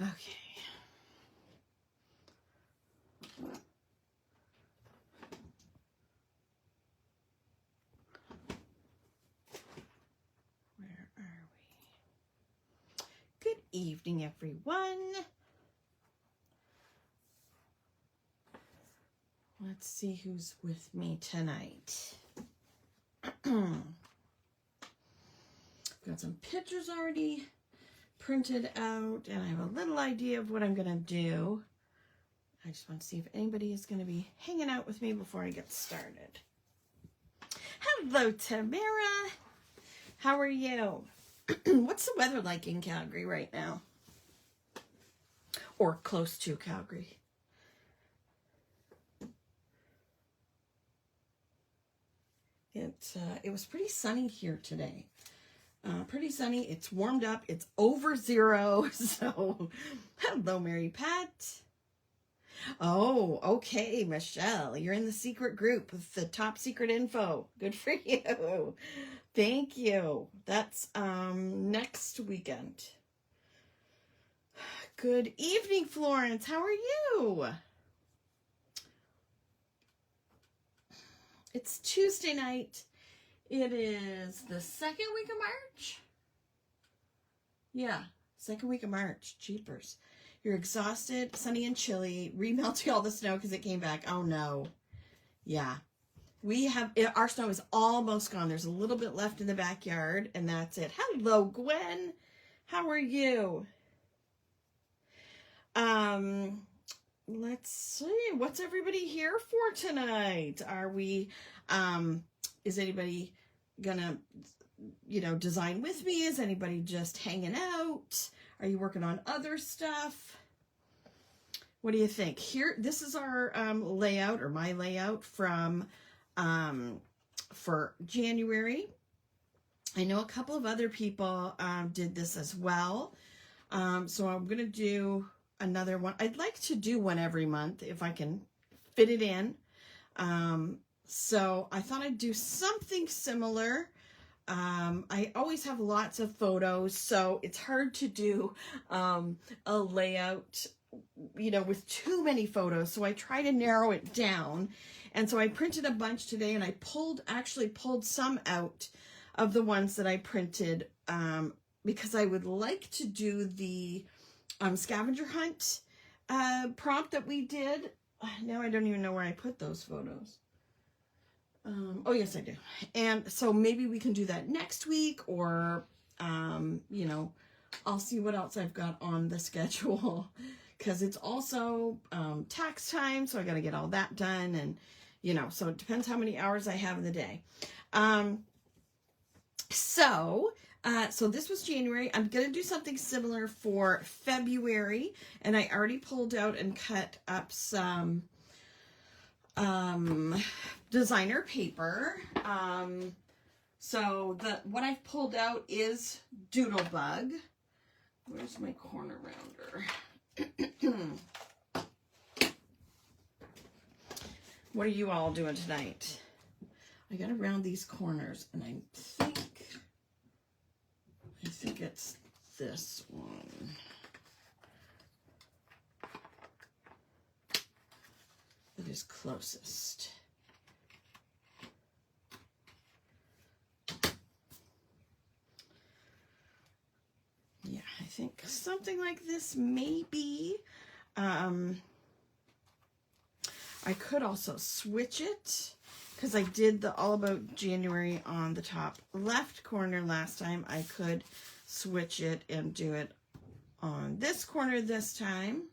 Okay. Where are we? Good evening, everyone. Let's see who's with me tonight. Got some pictures already printed out, and I have a little idea of what I'm going to do. I just want to see if anybody is going to be hanging out with me before I get started. Hello, Tamara. How are you? What's the weather like in Calgary right now? Or close to Calgary? It was pretty sunny here today. Pretty sunny. It's warmed up. It's over 0. So, hello, Mary Pat. Oh, okay, Michelle. You're in the secret group with the top secret info. Good for you. Thank you. That's next weekend. Good evening, Florence. How are you? It's Tuesday night. It is the second week of March. Yeah, second week of March. Jeepers. You're exhausted, sunny and chilly, remelting all the snow because it came back. Oh no. Yeah. Our snow is almost gone. There's a little bit left in the backyard, and that's it. Hello, Gwen. How are you? Let's see. What's everybody here for tonight? Are we, is anybody gonna, design with me? Is anybody just hanging out? Are you working on other stuff? What do you think? Here, this is our layout, or my layout from for January. I know a couple of other people did this as well. So I'm gonna do another one. I'd like to do one every month if I can fit it in. So I thought I'd do something similar. I always have lots of photos, so it's hard to do a layout, with too many photos. So I try to narrow it down. And so I printed a bunch today, and I actually pulled some out of the ones that I printed because I would like to do the scavenger hunt prompt that we did. Now I don't even know where I put those photos. Oh yes, I do. And so maybe we can do that next week, or I'll see what else I've got on the schedule, because it's also tax time, so I got to get all that done, and so it depends how many hours I have in the day. So this was January. I'm going to do something similar for February, and I already pulled out and cut up some designer paper. So what I've pulled out is Doodlebug. Where's my corner rounder? What are you all doing tonight? I gotta round these corners, and I think it's this one. That is closest. Yeah, I think something like this maybe. I could also switch it, because I did the All About January on the top left corner last time. I could switch it and do it on this corner this time.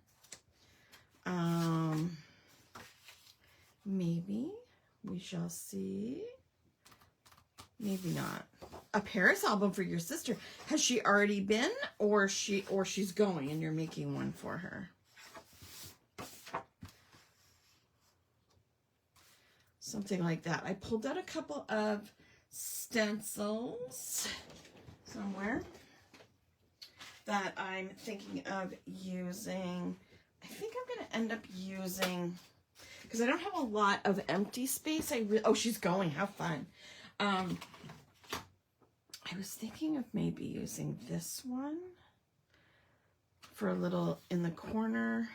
Maybe. We shall see. Maybe not. A Paris album for your sister. Has she already been, or she's going and you're making one for her? Something like that. I pulled out a couple of stencils somewhere that I'm thinking of using. I think I'm going to end up using, because I don't have a lot of empty space. Oh, she's going. How fun. I was thinking of maybe using this one for a little in the corner.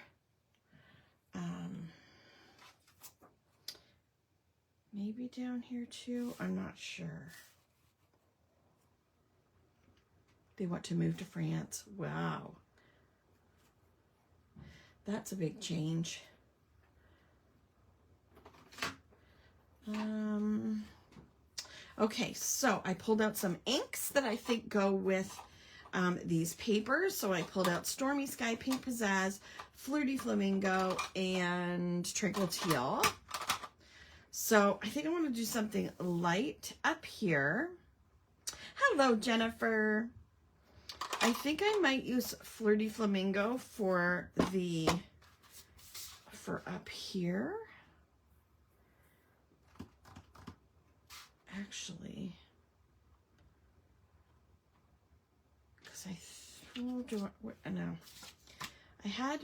Maybe down here too. I'm not sure. They want to move to France. Wow. That's a big change. Okay, so I pulled out some inks that I think go with these papers. So I pulled out Stormy Sky Pink Pizzazz, Flirty Flamingo, and Tranquil Teal. So I think I want to do something light up here. Hello, Jennifer. I think I might use Flirty Flamingo for up here. Actually, because I had,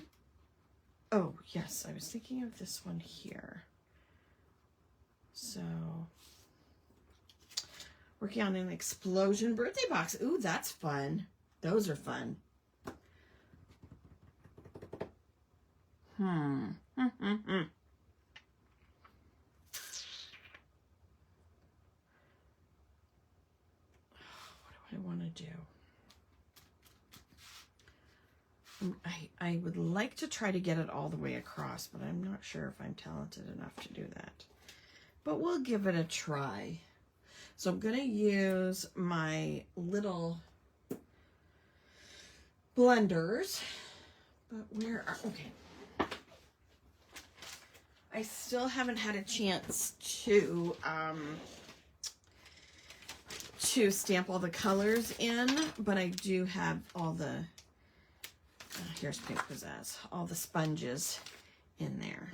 oh yes, I was thinking of this one here. So, working on an explosion birthday box. Ooh, that's fun. Those are fun. What do I want to do? I would like to try to get it all the way across, but I'm not sure if I'm talented enough to do that. But we'll give it a try. So I'm going to use my little blenders. But where are... Okay. I still haven't had a chance to stamp all the colors in, but I do have all the... here's Pink Pizzazz. All the sponges in there.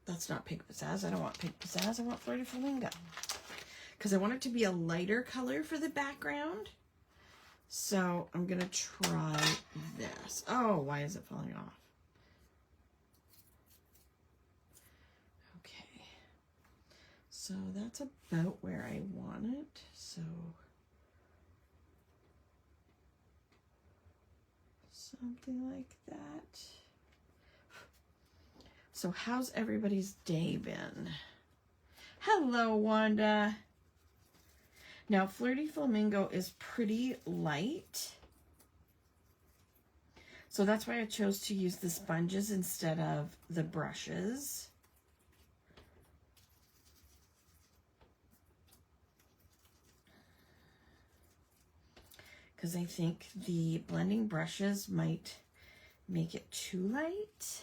That's not Pink Pizzazz. I don't want Pink Pizzazz. I want Flirty Flamingo. Because I want it to be a lighter color for the background. So I'm going to try this. Oh, why is it falling off? Okay. So that's about where I want it. So something like that. So how's everybody's day been? Hello, Wanda. Now, Flirty Flamingo is pretty light. So that's why I chose to use the sponges instead of the brushes. Because I think the blending brushes might make it too light.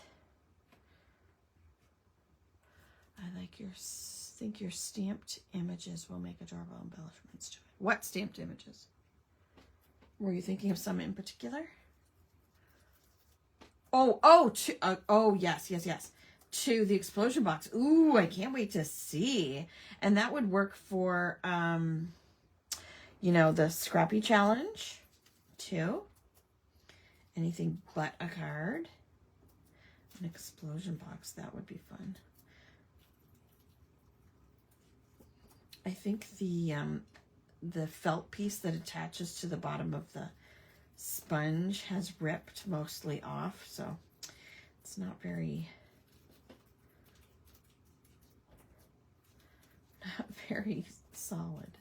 Think your stamped images will make adorable embellishments to it. What stamped images? Were you thinking of some in particular? Oh, yes. To the explosion box. Ooh, I can't wait to see. And that would work for, you know, the Scrappy Challenge, too. Anything but a card. An explosion box, that would be fun. I think the felt piece that attaches to the bottom of the sponge has ripped mostly off, so it's not very solid.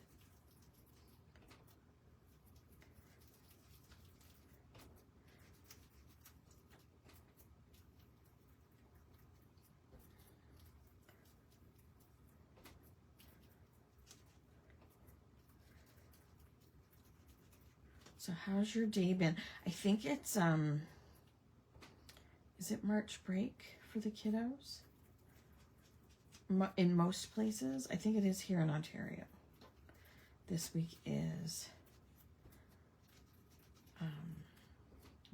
So how's your day been? I think it's, is it March break for the kiddos? In most places. I think it is here in Ontario. This week is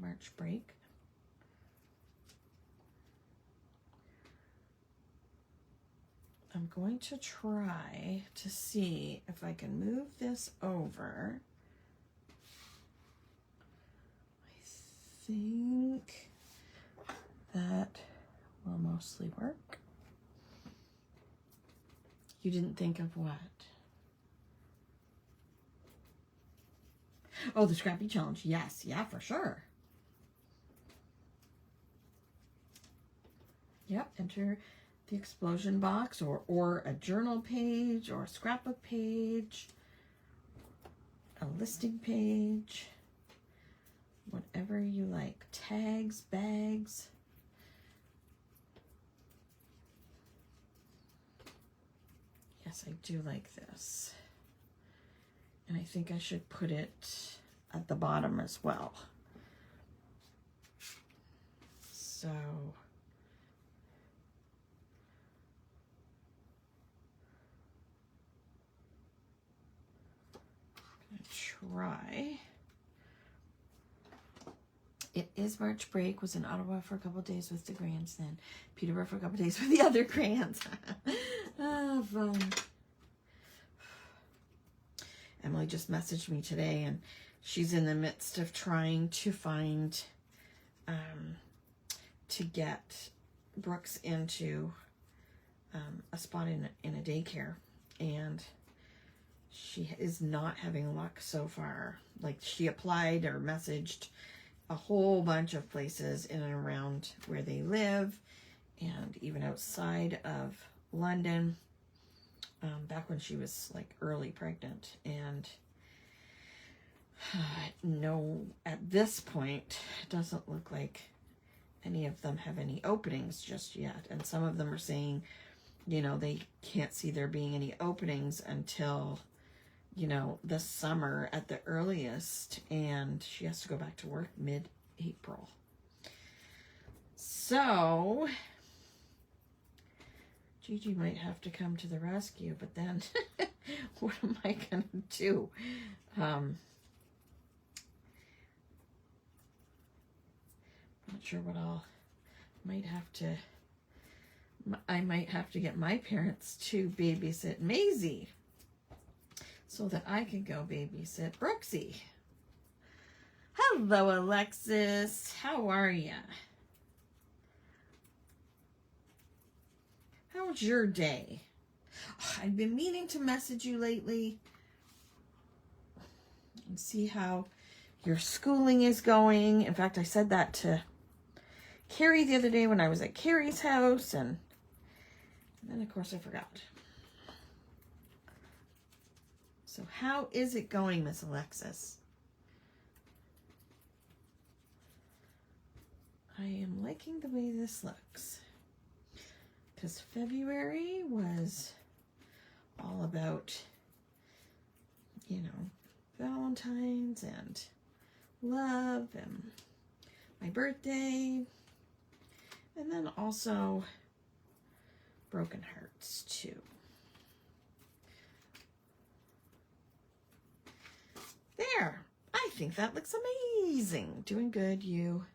March break. I'm going to try to see if I can move this over. I think that will mostly work. You didn't think of what? Oh, the Scrappy Challenge. Yes, yeah, for sure. Yep, enter the explosion box or a journal page or a scrapbook page, a listing page, whatever you like. Tags, bags. Yes, I do like this. And I think I should put it at the bottom as well. So I'm gonna try. It is March break. Was in Ottawa for a couple of days with the grands, then Peterborough for a couple of days with the other grands. Ah, fun. Emily just messaged me today, and she's in the midst of trying to find to get Brooks into a spot in a daycare, and she is not having luck so far. Like, she applied or messaged a whole bunch of places in and around where they live, and even outside of London, back when she was like early pregnant, and no, at this point, it doesn't look like any of them have any openings just yet. And some of them are saying, you know, they can't see there being any openings until, you know, the summer at the earliest, and she has to go back to work mid-April. So Gigi might have to come to the rescue, but then what am I gonna do? Not sure what I might have to get my parents to babysit Maisie so that I can go babysit Brooksy. Hello, Alexis. How are ya? How's your day? Oh, I've been meaning to message you lately and see how your schooling is going. In fact, I said that to Carrie the other day when I was at Carrie's house, and then of course I forgot. So how is it going, Miss Alexis? I am liking the way this looks, because February was all about, you know, Valentine's and love and my birthday, and then also broken hearts too. There, I think that looks amazing. Doing good, you.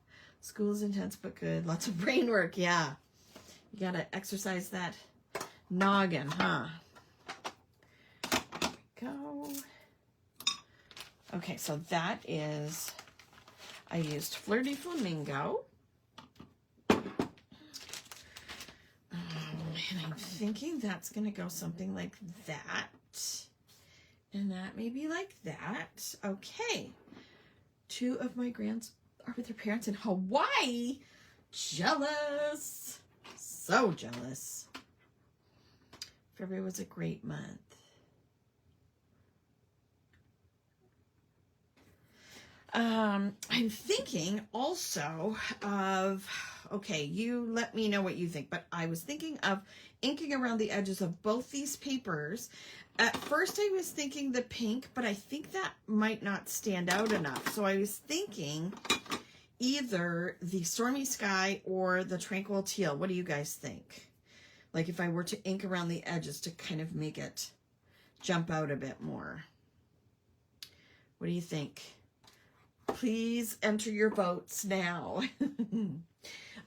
School is intense but good. Lots of brain work, yeah. You gotta exercise that noggin, huh? There we go. Okay, so that is, I used Flirty Flamingo. And I'm thinking that's going to go something like that. And that maybe like that. Okay. 2 of my grands are with their parents in Hawaii. Jealous. So jealous. February was a great month. I'm thinking also of, okay, you let me know what you think, but I was thinking of inking around the edges of both these papers. At first I was thinking the pink, but I think that might not stand out enough. So I was thinking either the Stormy Sky or the Tranquil Teal. What do you guys think? Like if I were to ink around the edges to kind of make it jump out a bit more. What do you think? Please enter your votes now.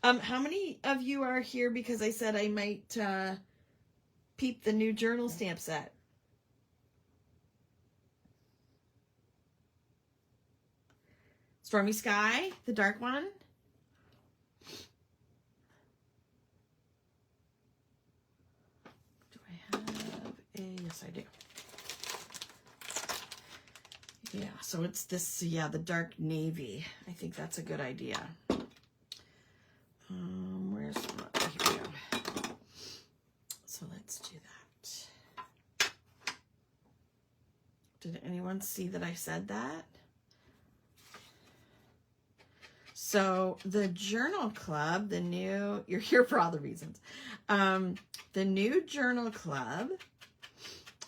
How many of you are here because I said I might peep the new journal stamp set? Stormy Sky, the dark one. Do I have a, yes I do. Yeah, so it's this, yeah, the dark navy. I think that's a good idea. Where's, here we go. Did anyone see that I said that? So the journal club, the new, you're here for all the reasons. The new journal club,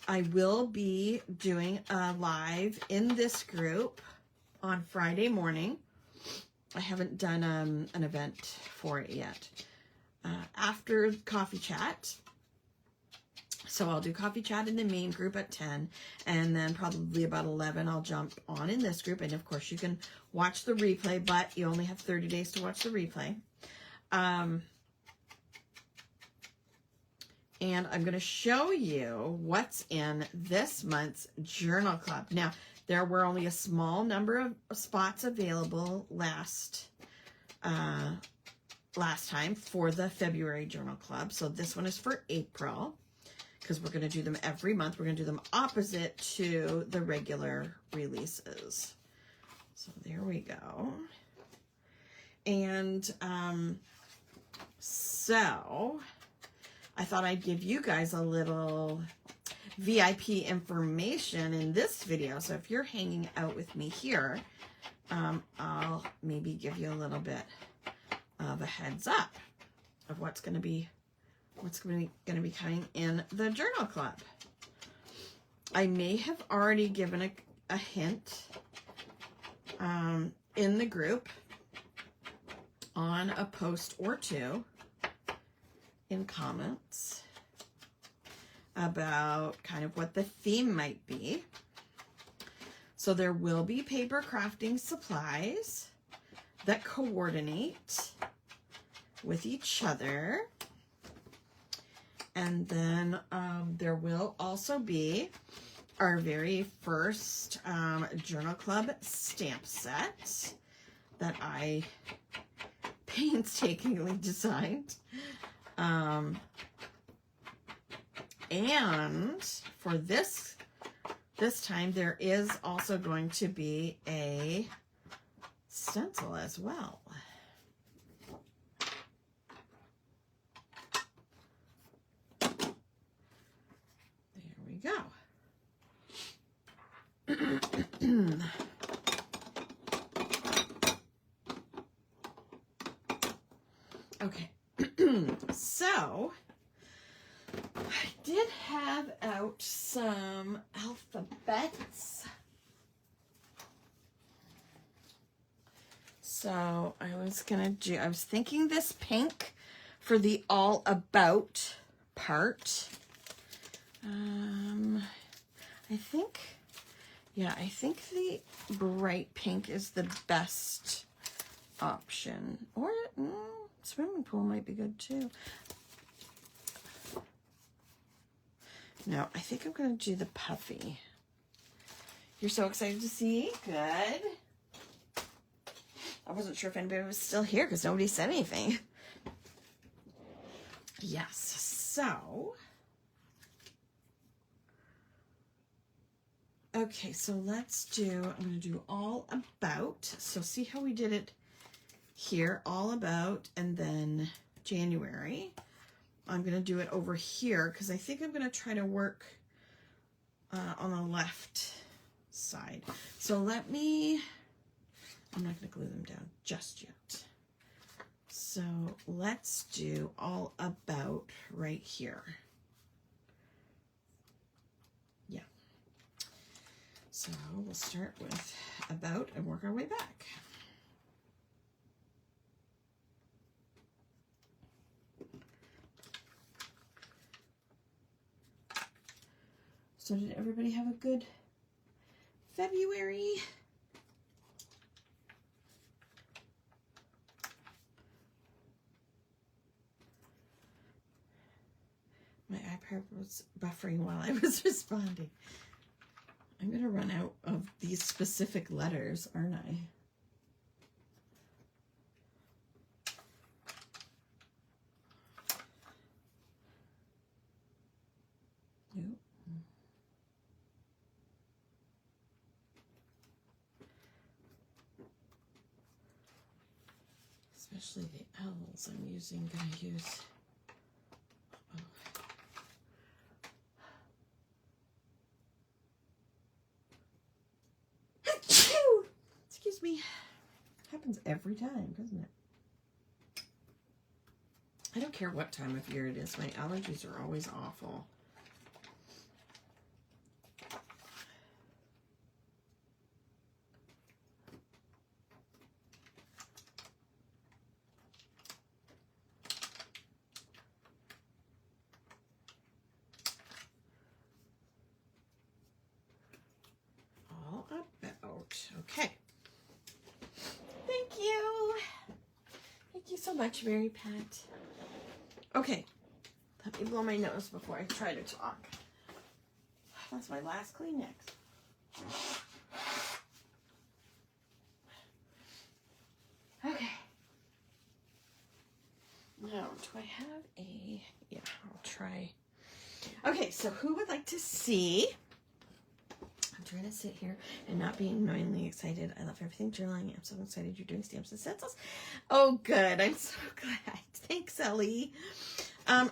I will be doing a live in this group on Friday morning. I haven't done an event for it yet. After coffee chat. So I'll do coffee chat in the main group at 10, and then probably about 11 I'll jump on in this group. And of course you can watch the replay, but you only have 30 days to watch the replay. And I'm going to show you what's in this month's journal club. Now, there were only a small number of spots available last time for the February journal club. So this one is for April, because we're going to do them every month. We're going to do them opposite to the regular releases. So there we go. And so I thought I'd give you guys a little VIP information in this video. So if you're hanging out with me here, I'll maybe give you a little bit of a heads up of what's going to be coming in the journal club. I may have already given a hint in the group on a post or two in comments about kind of what the theme might be. So there will be paper crafting supplies that coordinate with each other. And then there will also be our very first journal club stamp set that I painstakingly designed. And for this time, there is also going to be a stencil as well. There we go. Okay, so I did have out some alphabets. So I was thinking this pink for the all about part. I think the bright pink is the best option. Or swimming pool might be good too. No, I think I'm going to do the puffy. You're so excited to see? Good. I wasn't sure if anybody was still here because nobody said anything. Yes, so. Okay, so I'm going to do all about. So see how we did it here, all about, and then January. I'm going to do it over here because I think I'm going to try to work on the left side. So I'm not going to glue them down just yet. So let's do all about right here. Yeah. So we'll start with about and work our way back. So did everybody have a good February? My iPad was buffering while I was responding. I'm going to run out of these specific letters, aren't I? Nope. Especially the L's I'm going to use. every time, doesn't it? I don't care what time of year it is. My allergies are always awful. All about. Okay. Thank you. Thank you so much, Mary Pat. Okay, let me blow my nose before I try to talk. That's my last Kleenex. Okay. Now, do I have a... Yeah, I'll try. Okay, so who would like to see... I'm trying to sit here and not be annoyingly excited. I love everything journaling. I'm so excited you're doing stamps and stencils. Oh, good. I'm so glad. Thanks, Ellie.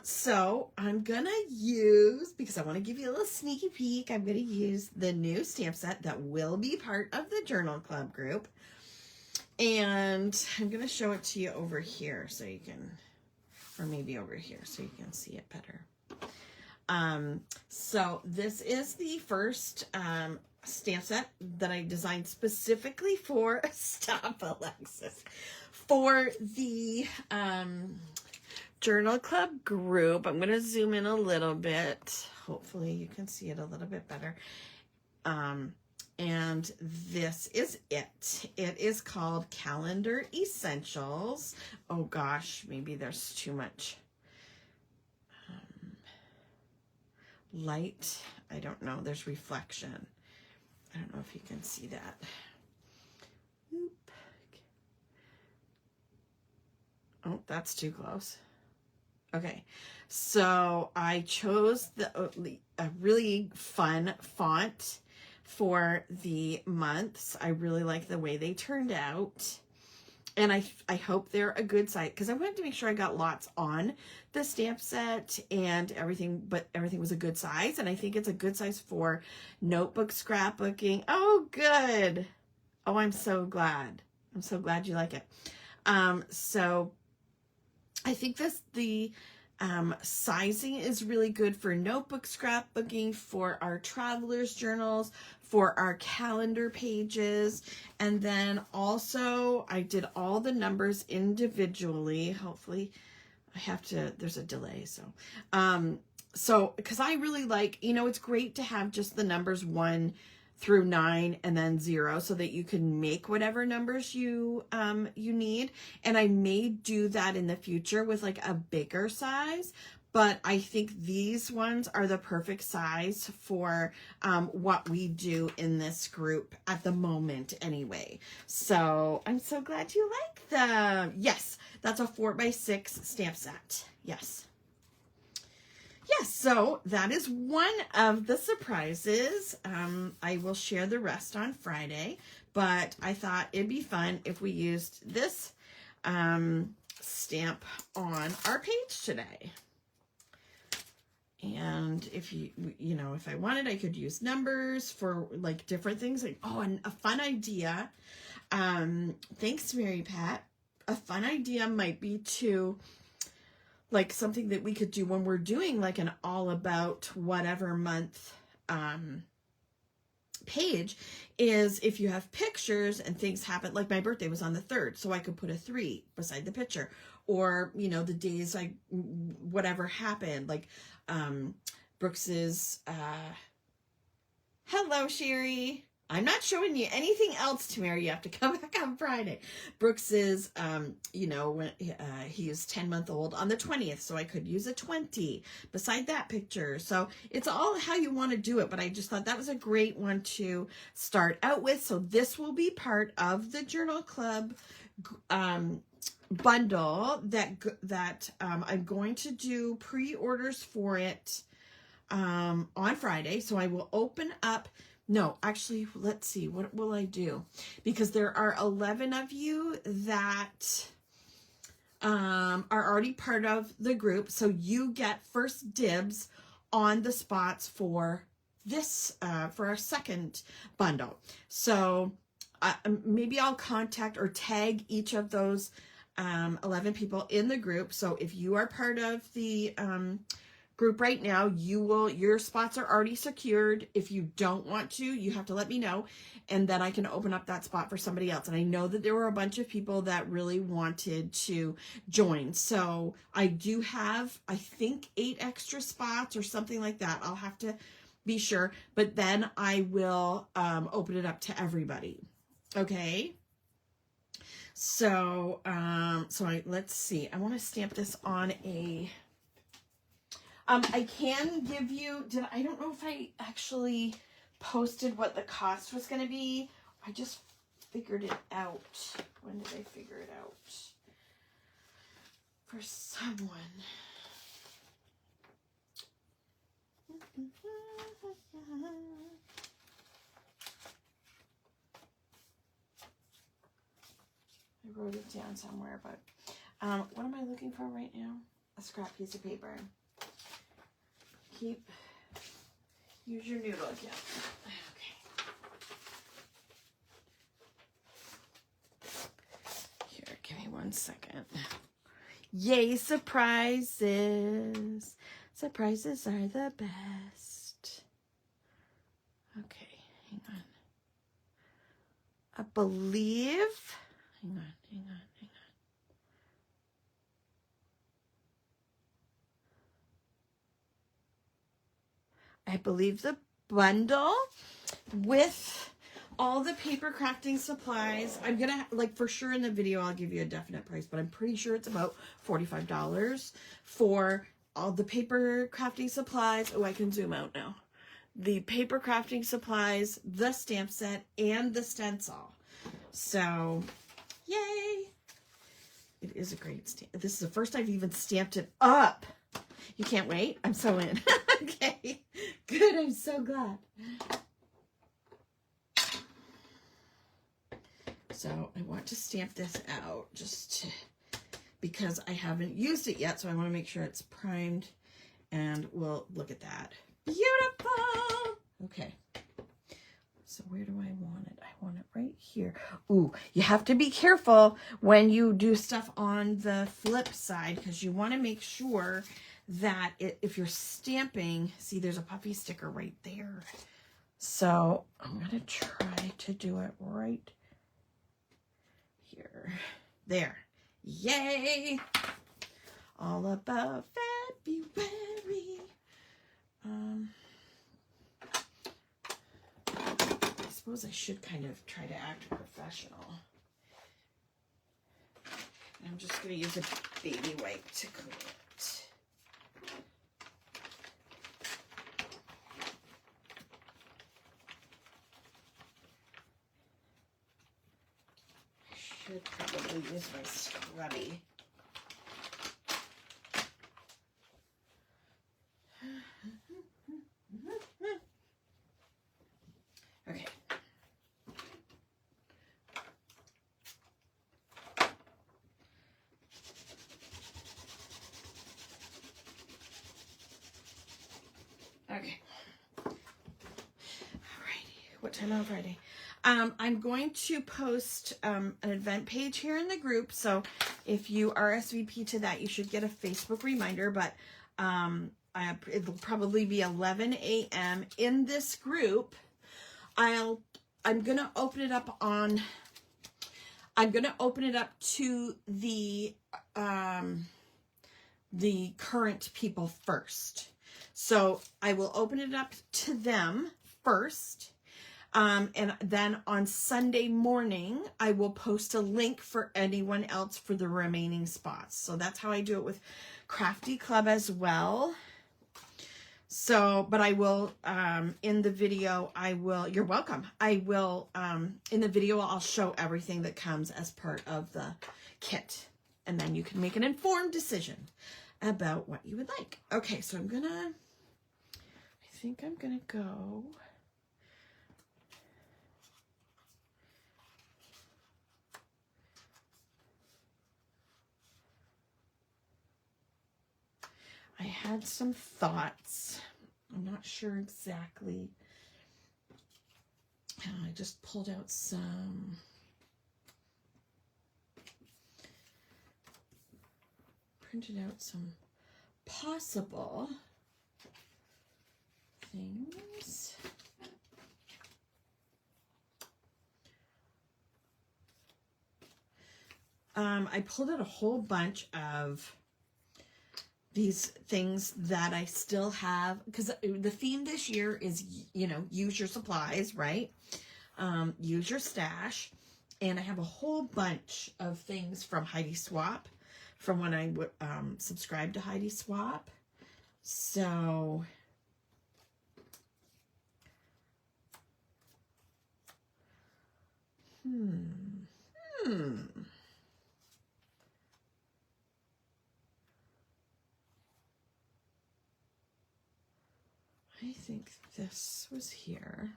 So I'm going to use, because I want to give you a little sneaky peek, I'm going to use the new stamp set that will be part of the Journal Club group. And I'm going to show it to you over here so you can, or maybe over here so you can see it better. So this is the first stamp set that I designed specifically for, stop Alexis, for the Journal Club group. I'm going to zoom in a little bit. Hopefully you can see it a little bit better. And this is it. It is called Calendar Essentials. Oh gosh, maybe there's too much light. I don't know. There's reflection. I don't know if you can see that. Oop. Oh, that's too close. Okay, so I chose a really fun font for the months. I really like the way they turned out. And I hope they're a good size, because I wanted to make sure I got lots on the stamp set and everything, but everything was a good size. And I think it's a good size for notebook scrapbooking. Oh, good. Oh, I'm so glad. I'm so glad you like it. So I think the sizing is really good for notebook scrapbooking, for our traveler's journals, for our calendar pages. And then also I did all the numbers individually. Hopefully I have to, there's a delay. So, because I really like, you know, it's great to have just the numbers 1 through 9 and then 0 so that you can make whatever numbers you need. And I may do that in the future with like a bigger size, but I think these ones are the perfect size for what we do in this group at the moment anyway. So I'm so glad you like them. Yes, that's a 4x6 stamp set. Yes. Yes, so that is one of the surprises. I will share the rest on Friday, but I thought it'd be fun if we used this stamp on our page today. And if you know, if I wanted, I could use numbers for like different things. Like, oh, and a fun idea. Thanks, Mary Pat. A fun idea might be to, like, something that we could do when we're doing like an all about whatever month page, is if you have pictures and things happen, like my birthday was on the 3rd, so I could put a 3 beside the picture, or, you know, the days whatever happened, like Brooks's, hello, Sherry. I'm not showing you anything else, Tamara. You have to come back on Friday. Brooks's, you know, when he is 10-month-old on the 20th, so I could use a 20 beside that picture. So it's all how you want to do it, but I just thought that was a great one to start out with. So this will be part of the Journal Club bundle that I'm going to do pre-orders for it on Friday. So I will open up. No, actually, let's see. What will I do? Because there are 11 of you that are already part of the group. So you get first dibs on the spots for this, for our second bundle. So maybe I'll contact or tag each of those 11 people in the group. So if you are part of the group right now, your spots are already secured. If you don't want to, you have to let me know, and then I can open up that spot for somebody else. And I know that there were a bunch of people that really wanted to join. So I do have, I think, 8 extra spots or something like that. I'll have to be sure, but then I will open it up to everybody. Okay. So, let's see. I want to stamp this on a, I can give you, I don't know if I actually posted what the cost was going to be. I just figured it out. When did I figure it out? For someone. I wrote it down somewhere, but what am I looking for right now? A scrap piece of paper. Use your noodle again. Okay. Here, give me 1 second. Yay, surprises. Surprises are the best. Okay, hang on. I believe, hang on. I believe the bundle with all the paper crafting supplies, I'm gonna, like, for sure in the video I'll give you a definite price, but I'm pretty sure it's about $45 for all the paper crafting supplies. Oh, I can zoom out now. The paper crafting supplies, the stamp set, and the stencil. So, yay! It is a great stamp. This is the first I've even stamped it up. You can't wait? I'm so in. Okay, good. I'm so glad. So I want to stamp this out because I haven't used it yet. So I want to make sure it's primed, and we'll look at that. Beautiful. Okay. So where do I want it? I want it right here. Ooh, you have to be careful when you do stuff on the flip side, because you want to make sure that if you're stamping, see, there's a puffy sticker right there. So I'm going to try to do it right here. There. Yay! All about February. I suppose I should kind of try to act professional. I'm just going to use a baby wipe to clean it. I should probably use my scrubby. Okay. Okay. Alrighty. What time on Friday? I'm going to post an event page here in the group. So if you RSVP to that, you should get a Facebook reminder. But it'll probably be 11 a.m. in this group. I'm gonna open it up on. I'm gonna open it up to the current people first. So I will open it up to them first. And then on Sunday morning, I will post a link for anyone else for the remaining spots. So that's how I do it with Crafty Club as well. So, but I will, in the video, you're welcome. I will, in the video, I'll show everything that comes as part of the kit. And then you can make an informed decision about what you would like. Okay, so I think I'm gonna go. I had some thoughts. I'm not sure exactly I just pulled out some printed out some possible things. I pulled out a whole bunch of these things that I still have, because the theme this year is, you know, use your supplies, right? Use your stash. And I have a whole bunch of things from Heidi Swap, from when I would subscribe to Heidi Swap. So I think this was here.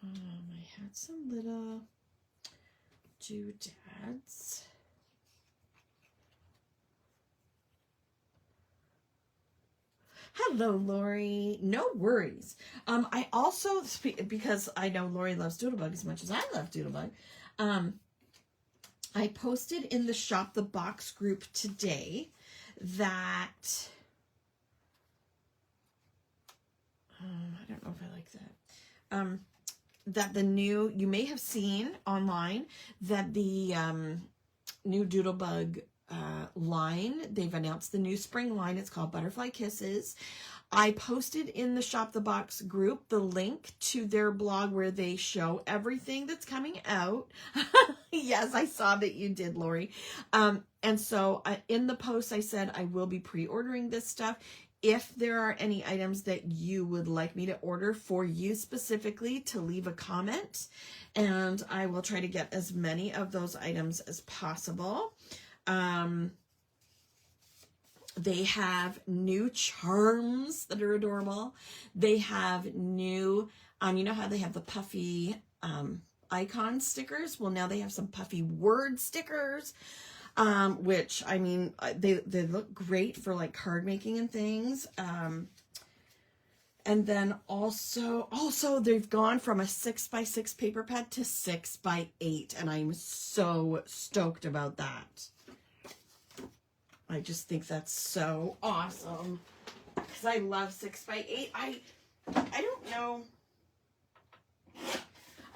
I had some little doodads. Hello, Lori. No worries. I also, because I know Lori loves Doodlebug as much as I love Doodlebug, I posted in the Shop the Box group today that, I don't know if I like that, that the new, you may have seen online that the new Doodlebug line, they've announced the new spring line. It's called Butterfly Kisses. I posted in the Shop the Box group the link to their blog where they show everything that's coming out. Yes, I saw that you did, Lori. And so in the post, I said I will be pre-ordering this stuff. If there are any items that you would like me to order for you specifically, to leave a comment, and I will try to get as many of those items as possible. They have new charms that are adorable. They have new, you know how they have the puffy icon stickers? Well, now they have some puffy word stickers, which, I mean, they look great for like card making and things. And then also they've gone from a 6x6 paper pad to 6x8, and I'm so stoked about that. I just think that's so awesome, because I love 6x8. I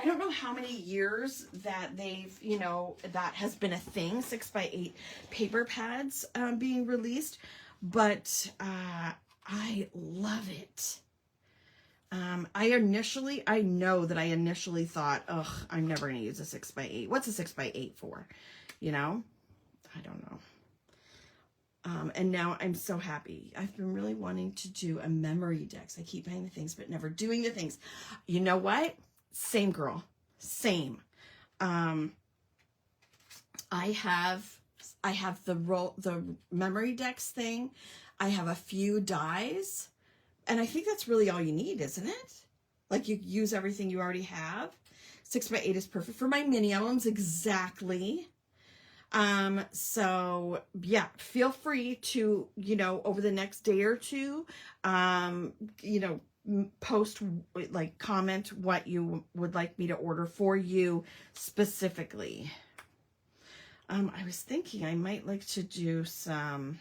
don't know how many years that they've, you know, that has been a thing, 6x8 paper pads being released, but I love it. I know that I initially thought, ugh, I'm never going to use a 6x8. What's a 6x8 for? You know? I don't know. And now I'm so happy. I've been really wanting to do a memory decks. I keep buying the things, but never doing the things. You know what? Same girl. Same. I have the memory decks thing. I have a few dies, and I think that's really all you need, isn't it? Like, you use everything you already have. 6x8 is perfect for my mini albums, exactly. So yeah, feel free to, you know, over the next day or two, you know, post, like, comment what you would like me to order for you specifically. I was thinking I might like to do some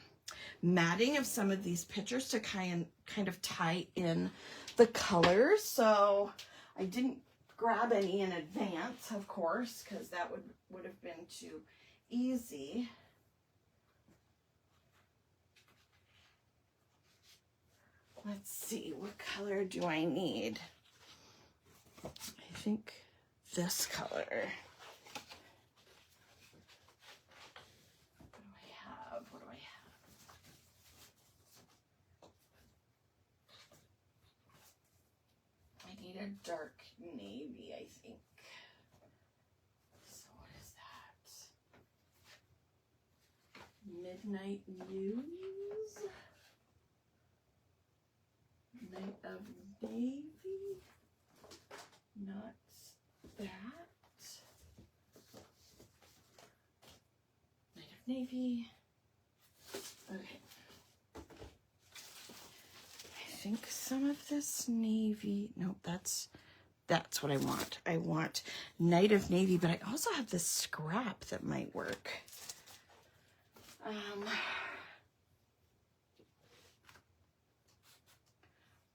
matting of some of these pictures to kind of tie in the colors. So I didn't grab any in advance, of course, because that would have been too easy. Let's see, what color do I need? I think this color. What do I have? I need a dark navy, I think. So what is that? Midnight News? Night of Navy? Not that. Night of Navy. Okay. I think some of this navy, nope, that's what I want. I want Night of Navy, but I also have this scrap that might work.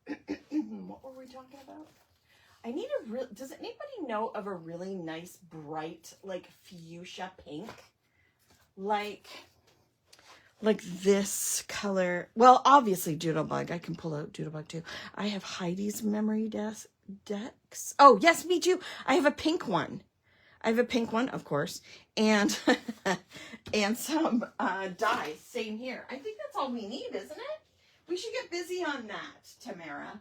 What were we talking about? I need a real, does anybody know of a really nice, bright, like fuchsia pink? Like this color. Well, obviously Doodlebug. I can pull out Doodlebug too. I have Heidi's memory decks. Oh, yes, me too. I have a pink one. I have a pink one, of course. And, and some dyes. Same here. I think that's all we need, isn't it? We should get busy on that, Tamara.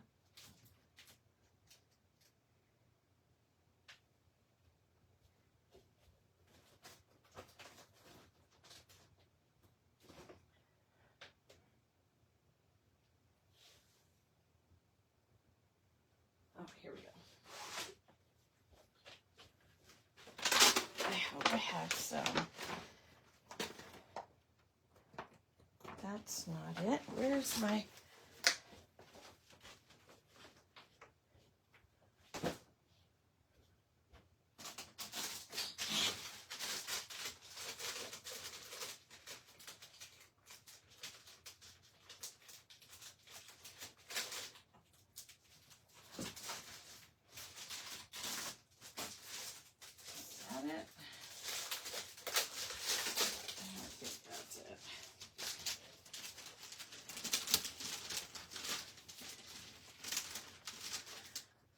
Oh, here we go. I hope I have some. That's not it. Where's my...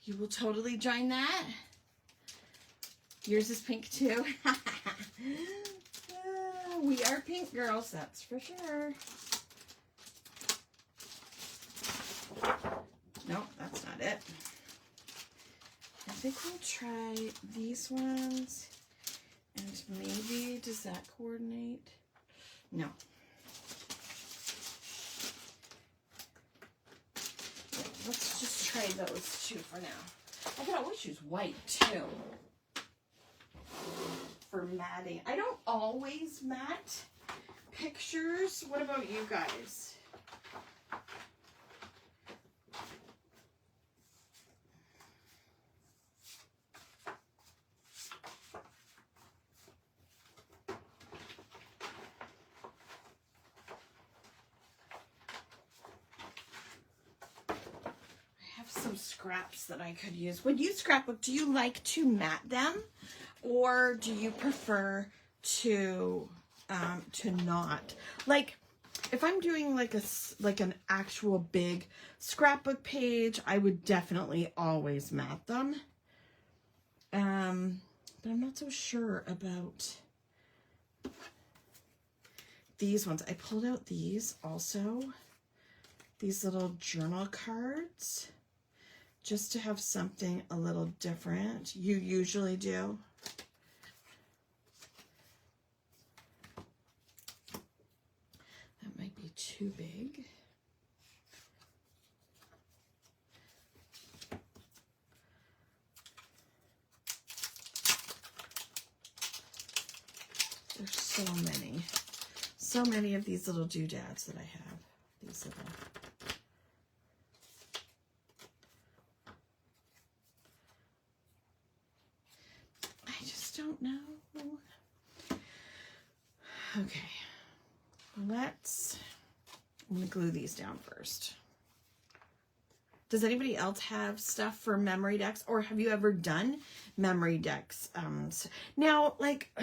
You will totally join that. Yours is pink too. We are pink girls, that's for sure. Nope, that's not it. I think we'll try these ones. And maybe, does that coordinate? No. Let's just try those two for now. I could always use white too for matting. I don't always matte pictures. What about you guys? Scraps that I could use. When you scrapbook, do you like to matte them, or do you prefer to not? Like, if I'm doing like an actual big scrapbook page, I would definitely always matte them. But I'm not so sure about these ones. I pulled out these also, these little journal cards, just to have something a little different. You usually do. That might be too big. There's so many of these little doodads that I have. These little... don't know. Okay, I'm gonna glue these down first. Does anybody else have stuff for memory decks, or have you ever done memory decks? Now, like,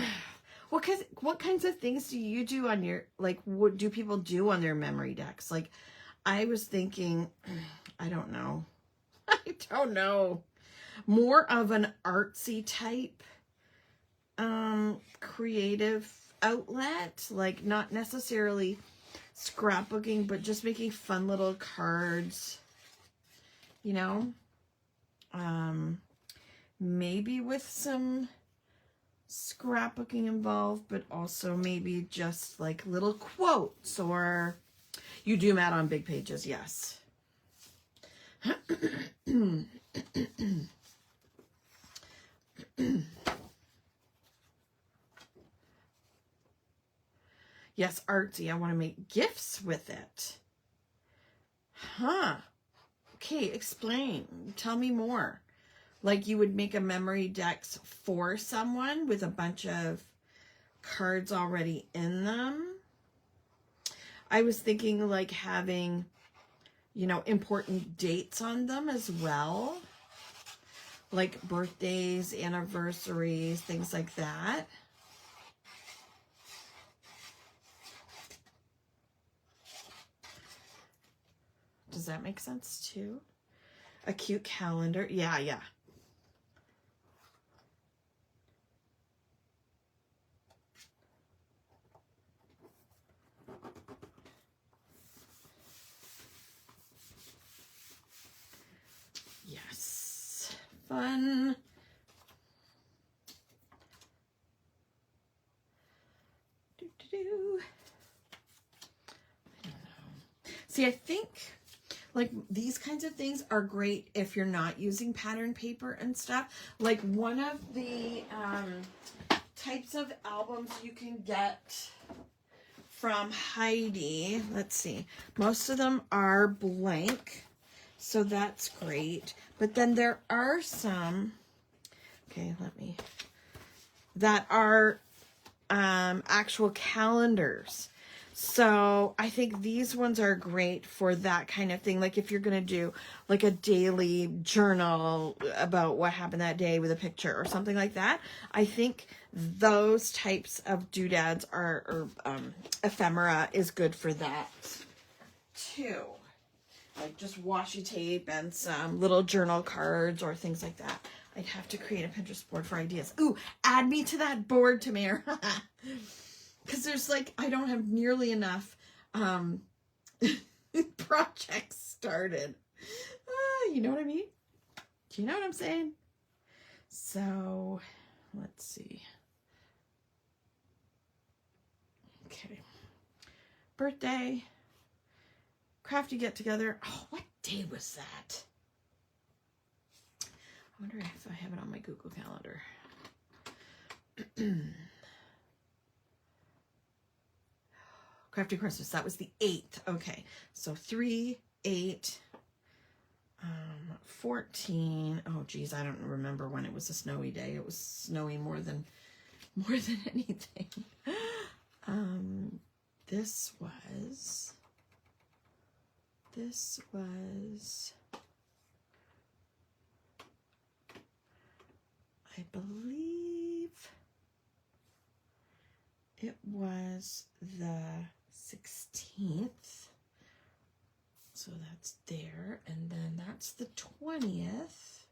what kinds of things do you do on your, like, what do people do on their memory decks? Like, I was thinking, I don't know. More of an artsy type creative outlet, like not necessarily scrapbooking, but just making fun little cards, you know, maybe with some scrapbooking involved, but also maybe just like little quotes. Or you do matte on big pages, yes. Yes, artsy. I want to make gifts with it. Huh. Okay, explain. Tell me more. Like you would make a memory decks for someone with a bunch of cards already in them. I was thinking like having, you know, important dates on them as well. Like birthdays, anniversaries, things like that. Does that make sense too? A cute calendar. Yeah, yeah. Yes. Fun. Do. I don't know. See, I think like these kinds of things are great if you're not using pattern paper and stuff. Like one of the types of albums you can get from Heidi, let's see, most of them are blank, so that's great. But then there are some, okay, that are actual calendars. So I think these ones are great for that kind of thing. Like if you're going to do like a daily journal about what happened that day with a picture or something like that. I think those types of doodads or ephemera is good for that too. Like just washi tape and some little journal cards or things like that. I'd have to create a Pinterest board for ideas. Ooh, add me to that board, Tamir. Because there's like, I don't have nearly enough projects started. You know what I mean? Do you know what I'm saying? So, let's see. Okay. Birthday. Crafty get together. Oh, what day was that? I wonder if I have it on my Google Calendar. Crafty Christmas, that was the 8th. Okay, so 3, 8, 14. Oh geez, I don't remember when it was a snowy day. It was snowy more than anything. This was, I believe it was the 16th. So that's there. And then that's the 20th.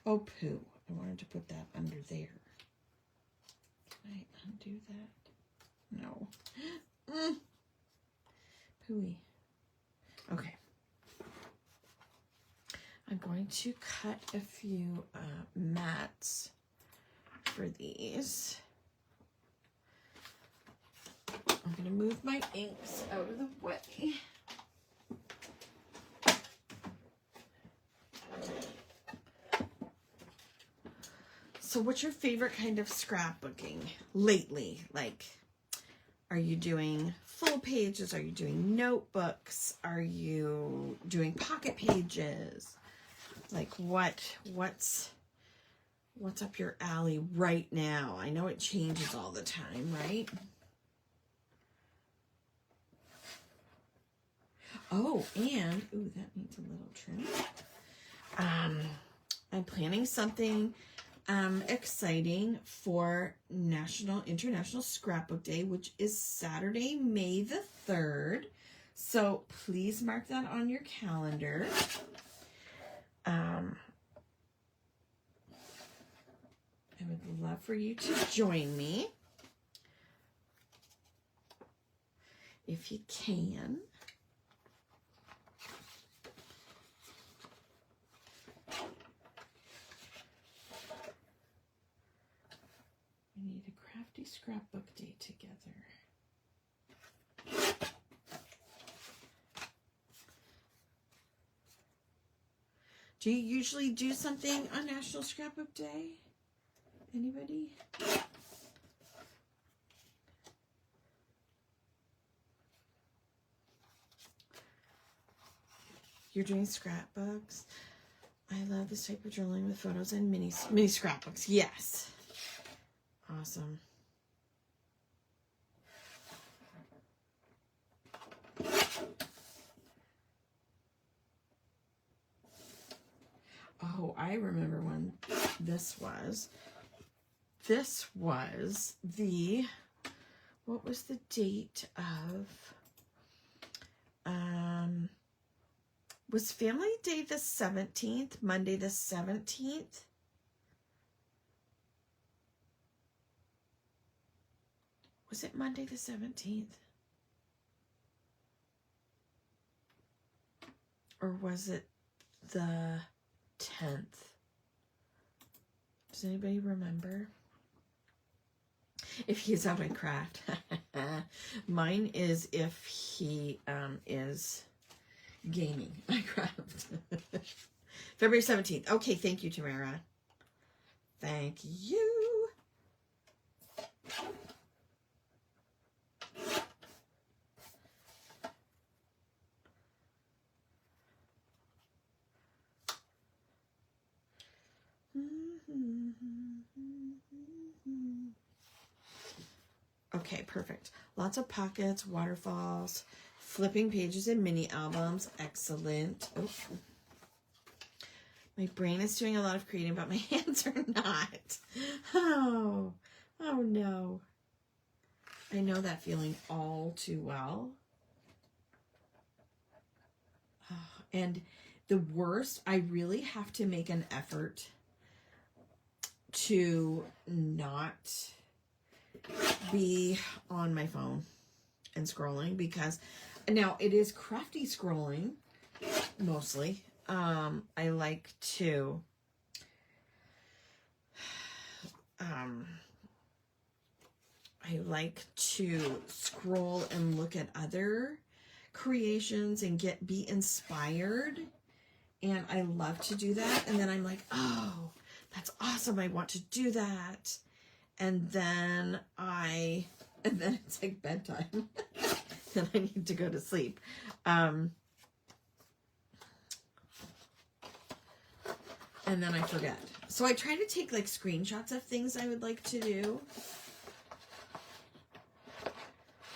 Oh, poo. I wanted to put that under there. Can I undo that? No. Pooey. Okay. I'm going to cut a few mats for these. I'm going to move my inks out of the way. So what's your favorite kind of scrapbooking lately? Like, are you doing full pages? Are you doing notebooks? Are you doing pocket pages? Like what's up your alley right now? I know it changes all the time, right? Oh, and ooh, that needs a little trim. I'm planning something exciting for International Scrapbook Day, which is Saturday, May the 3rd. So please mark that on your calendar. I would love for you to join me if you can. We need a crafty scrapbook day together. Do you usually do something on National Scrapbook Day? Anybody? You're doing scrapbooks. I love this type of journaling with photos and mini scrapbooks. Yes. Awesome. Oh, I remember when this was. This was the, what was the date of, was Family Day the 17th, Monday the 17th? Was it Monday the 17th? Or was it the 10th? Does anybody remember? If he's out on craft. Mine is if he is gaming Minecraft. February 17th. Okay, thank you, Tamara. Thank you. Okay, perfect. Lots of pockets, waterfalls, flipping pages and mini albums. Excellent. Oh. My brain is doing a lot of creating, but my hands are not. Oh no. I know that feeling all too well. Oh, and the worst, I really have to make an effort to not be on my phone and scrolling, because now it is crafty scrolling mostly. I like to scroll and look at other creations and be inspired, and I love to do that. And then I'm like, oh, that's awesome, I want to do that. And then it's like bedtime. And I need to go to sleep. And then I forget. So I try to take like screenshots of things I would like to do.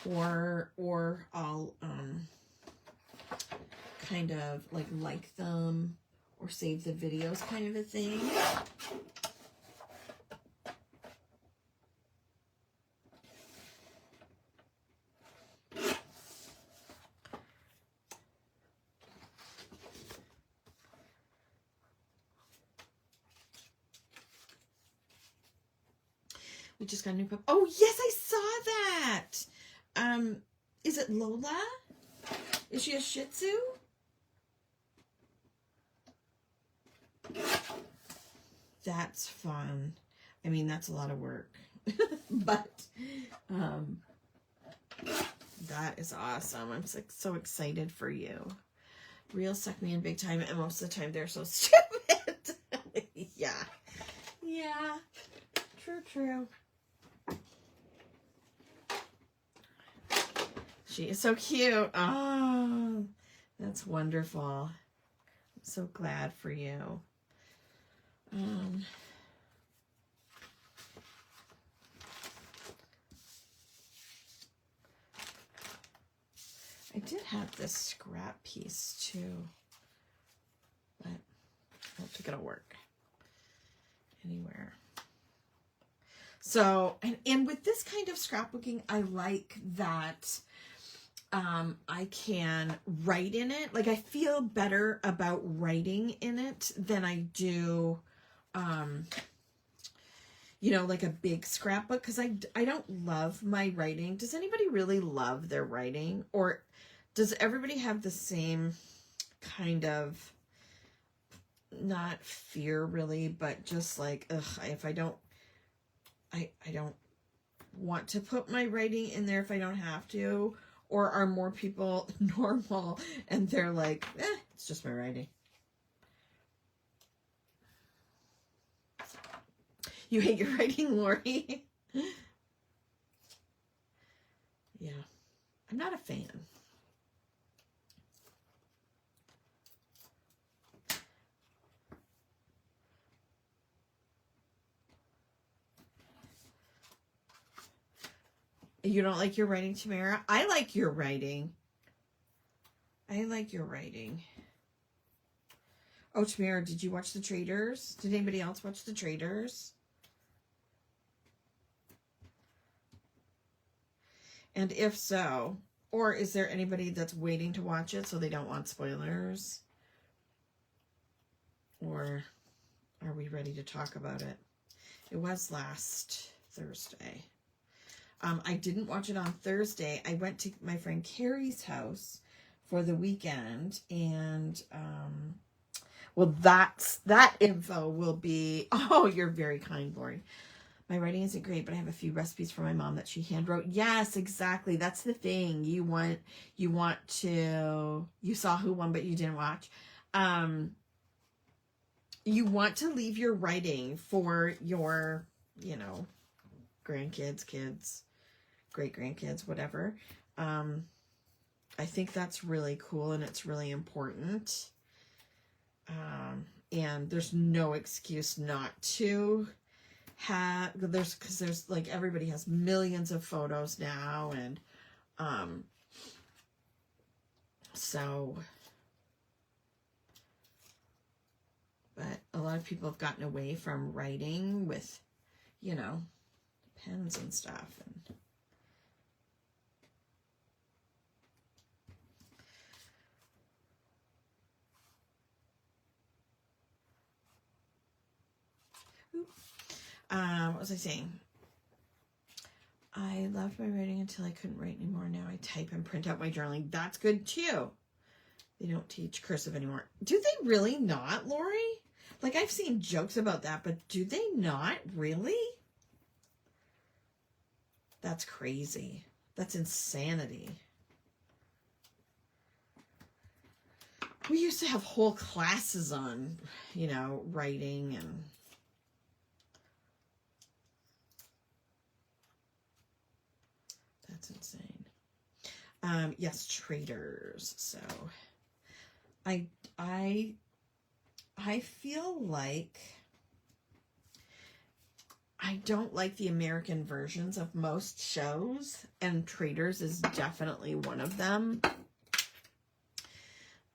Or I'll kind of like them or save the videos, kind of a thing. We just got a new pup. Oh, yes, I saw that. Is it Lola? Is she a Shih Tzu? That's fun. I mean, that's a lot of work. But that is awesome. I'm so excited for you. Reels suck me in big time, and most of the time they're so stupid. Yeah. Yeah. True. She is so cute. Oh, that's wonderful. I'm so glad for you. I did have this scrap piece too, but I don't think it'll work anywhere. So, and with this kind of scrapbooking, I like that I can write in it. Like, I feel better about writing in it than I do, you know, like a big scrapbook, because I don't love my writing. Does anybody really love their writing? Or does everybody have the same kind of, not fear really, but just like, ugh, if I don't, I don't want to put my writing in there if I don't have to? Or are more people normal and they're like, it's just my writing? You hate your writing, Lori? Yeah, I'm not a fan. You don't like your writing, Tamara? I like your writing. I like your writing. Oh, Tamara, did you watch The Traders? Did anybody else watch The Traders? And if so, or is there anybody that's waiting to watch it so they don't want spoilers? Or are we ready to talk about it? It was last Thursday. I didn't watch it on Thursday. I went to my friend Carrie's house for the weekend, and well, that info will be, oh, you're very kind, Lori. My writing isn't great, but I have a few recipes for my mom that she hand wrote. Yes, exactly. That's the thing. You saw who won, but you didn't watch. You want to leave your writing for your, grandkids, kids, great-grandkids, whatever. I think that's really cool, and it's really important. And there's no excuse not to have, because there's like, everybody has millions of photos now, and so, but a lot of people have gotten away from writing with, pens and stuff, and what was I saying? I loved my writing until I couldn't write anymore. Now I type and print out my journaling. That's good too. They don't teach cursive anymore. Do they really not, Lori? Like, I've seen jokes about that, but do they not really? That's crazy. That's insanity. We used to have whole classes on, writing, and that's insane. Yes, Traders. So I feel like I don't like the American versions of most shows, and Traders is definitely one of them.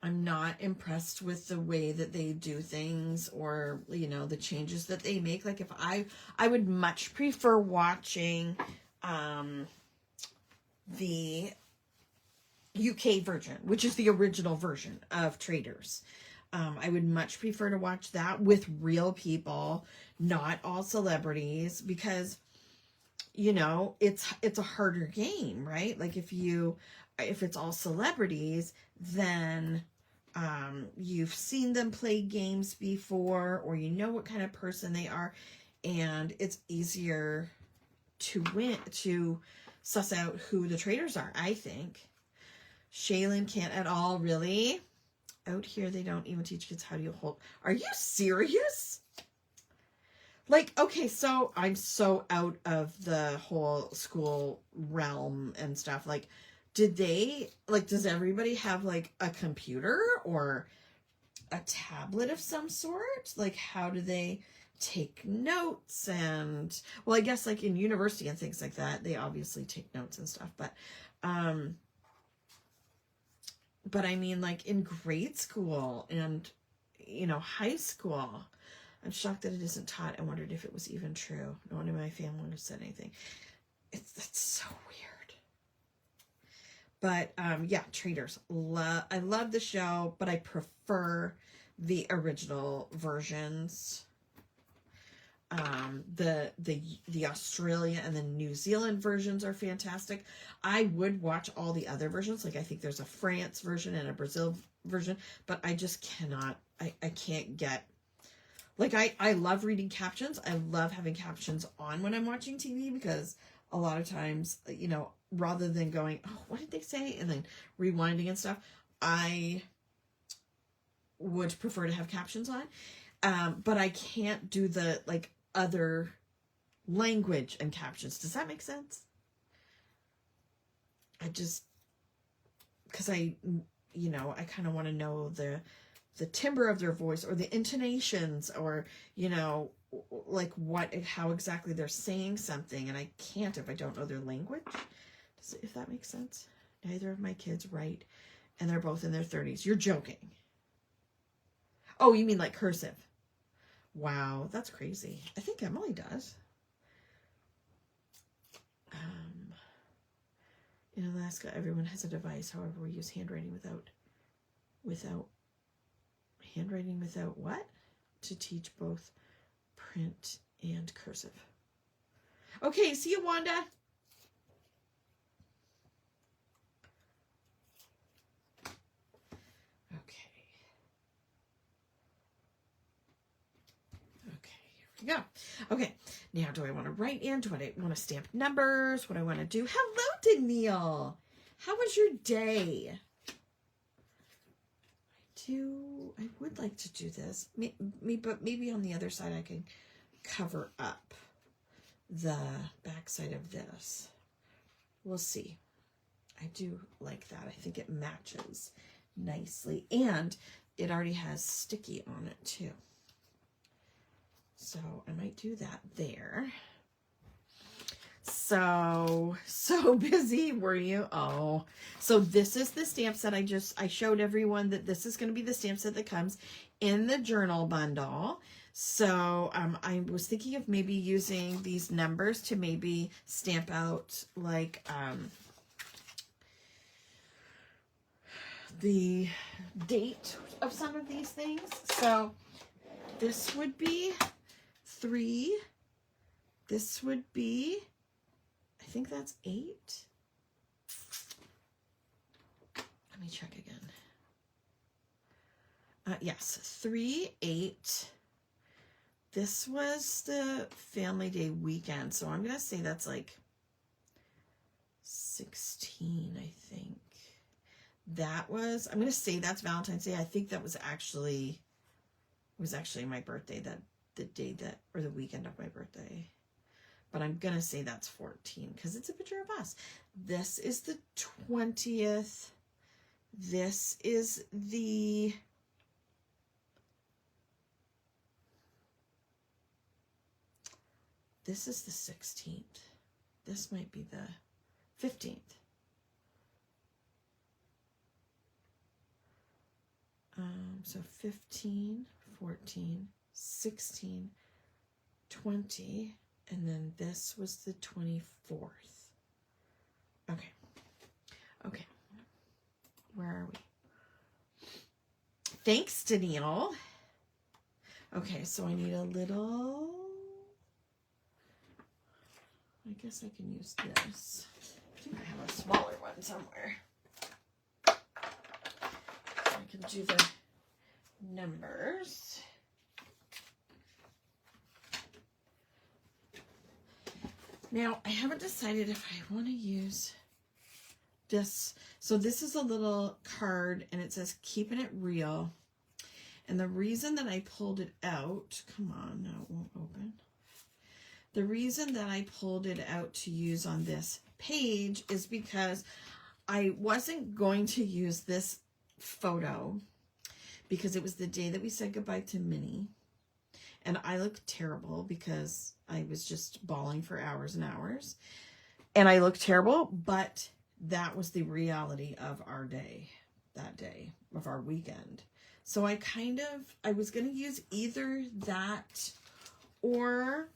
I'm not impressed with the way that they do things, or, the changes that they make. Like, if I would much prefer watching the UK version, which is the original version of Traders. I would much prefer to watch that with real people, not all celebrities, because, it's a harder game, right? Like, if it's all celebrities, then you've seen them play games before, or what kind of person they are, and it's easier to suss out who the traders are, I think. Shaylin can't at all, really? Out here, they don't even teach kids how to hold. Are you serious? Like, okay, so I'm so out of the whole school realm and stuff. Like, does everybody have, like, a computer or a tablet of some sort? Like, how do they take notes? And, well, I guess, like, in university and things like that, they obviously take notes and stuff. But I mean, like, in grade school and, high school, I'm shocked that it isn't taught. I wondered if it was even true. No one in my family has said anything. That's so weird. But, yeah, Traders. I love the show, but I prefer the original versions. The Australia and the New Zealand versions are fantastic. I would watch all the other versions. Like, I think there's a France version and a Brazil version, but I just cannot, I can't get, like, I love reading captions. I love having captions on when I'm watching TV, because a lot of times, rather than going, oh, what did they say? And then rewinding and stuff, I would prefer to have captions on. But I can't do the, like, other language and captions. Does that make sense? Because I kind of want to know the timbre of their voice, or the intonations, or, like how exactly they're saying something, and I can't if I don't know their language. if that makes sense. Neither of my kids write, and they're both in their 30s. You're joking. Oh, you mean like cursive? Wow, that's crazy. I think Emily does. In Alaska, everyone has a device. However, we use handwriting without what? To teach both print and cursive. Okay, see you, Wanda. Go. Okay, now do I want to write in? Do I want to stamp numbers? What I want to do? Hello, Danielle. How was your day? I would like to do this. But maybe on the other side I can cover up the back side of this. We'll see. I do like that. I think it matches nicely. And it already has sticky on it too. So I might do that there. So busy, were you? Oh, so this is the stamp set. I showed everyone that this is going to be the stamp set that comes in the journal bundle. So I was thinking of maybe using these numbers to maybe stamp out like the date of some of these things. So this would be 3. This would be, I think that's 8. Let me check again. Yes, 3, 8. This was the Family Day weekend, so I'm going to say that's like 16, I think. That was, I'm going to say that's Valentine's Day. I think that was actually, my birthday, the day that, or the weekend of my birthday. But I'm going to say that's 14 because it's a picture of us. This is the 20th. This is the... This is the 16th. This might be the 15th. So 15, 14, 16, 20, and then this was the 24th. Okay. Okay. Where are we? Thanks, Danielle. Okay, so I need a little... I guess I can use this. I think I have a smaller one somewhere. I can do the numbers. Now, I haven't decided if I want to use this. So this is a little card, and it says, keeping it real. And the reason that I pulled it out, come on, no, it won't open. The reason that I pulled it out to use on this page is because I wasn't going to use this photo because it was the day that we said goodbye to Minnie. And I looked terrible because I was just bawling for hours and hours. And I looked terrible, but that was the reality of our day, that day of our weekend. So I was going to use either that or,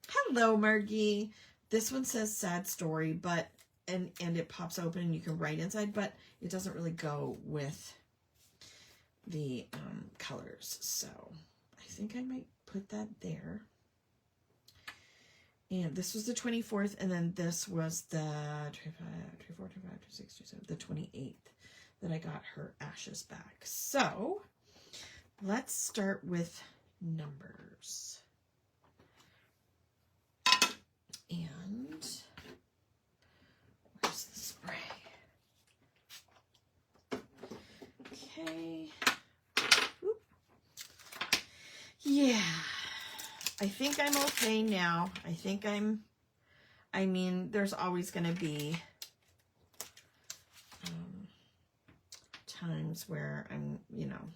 hello, Margie. This one says sad story, but, and it pops open and you can write inside, but it doesn't really go with the colors. So I think I might put that there. And this was the 24th, and then this was the 24, 25, 26, 27, the 28th that I got her ashes back. So let's start with numbers. And where's the spray? Okay. Oop. Yeah. I think I'm okay now. I mean, there's always going to be times where I'm, you know,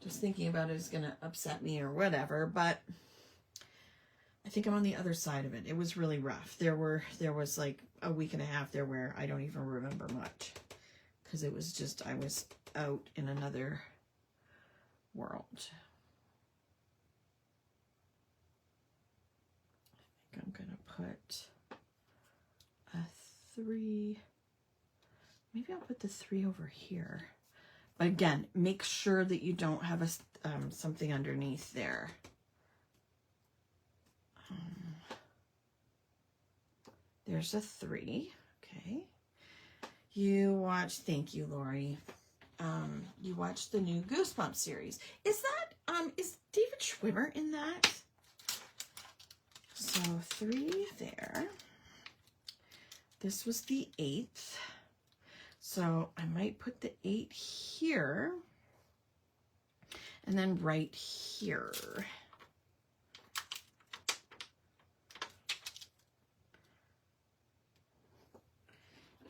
just thinking about it is going to upset me or whatever, but I think I'm on the other side of it. It was really rough. There was like a week and a half there where I don't even remember much, because it was just, I was out in another world. I think I'm gonna put a 3. Maybe I'll put the 3 over here. But again, make sure that you don't have a something underneath there. There's a 3. Okay. You watched, thank you, Lori. You watched the new Goosebumps series. Is David Schwimmer in that? So 3 there. This was the 8th. So I might put the 8 here and then right here.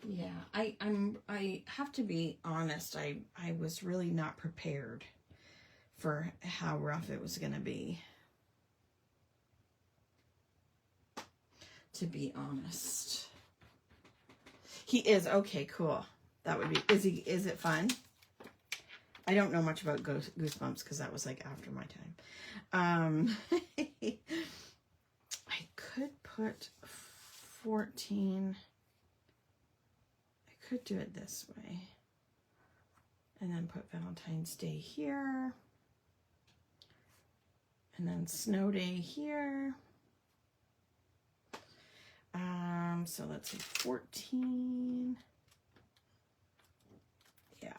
Yeah, I have to be honest. I was really not prepared for how rough it was going to be. To be honest. He is okay, cool. That would be, is it fun? I don't know much about Goosebumps because that was like after my time. I could put 14. I could do it this way. And then put Valentine's Day here. And then Snow Day here. So let's say 14. Yeah.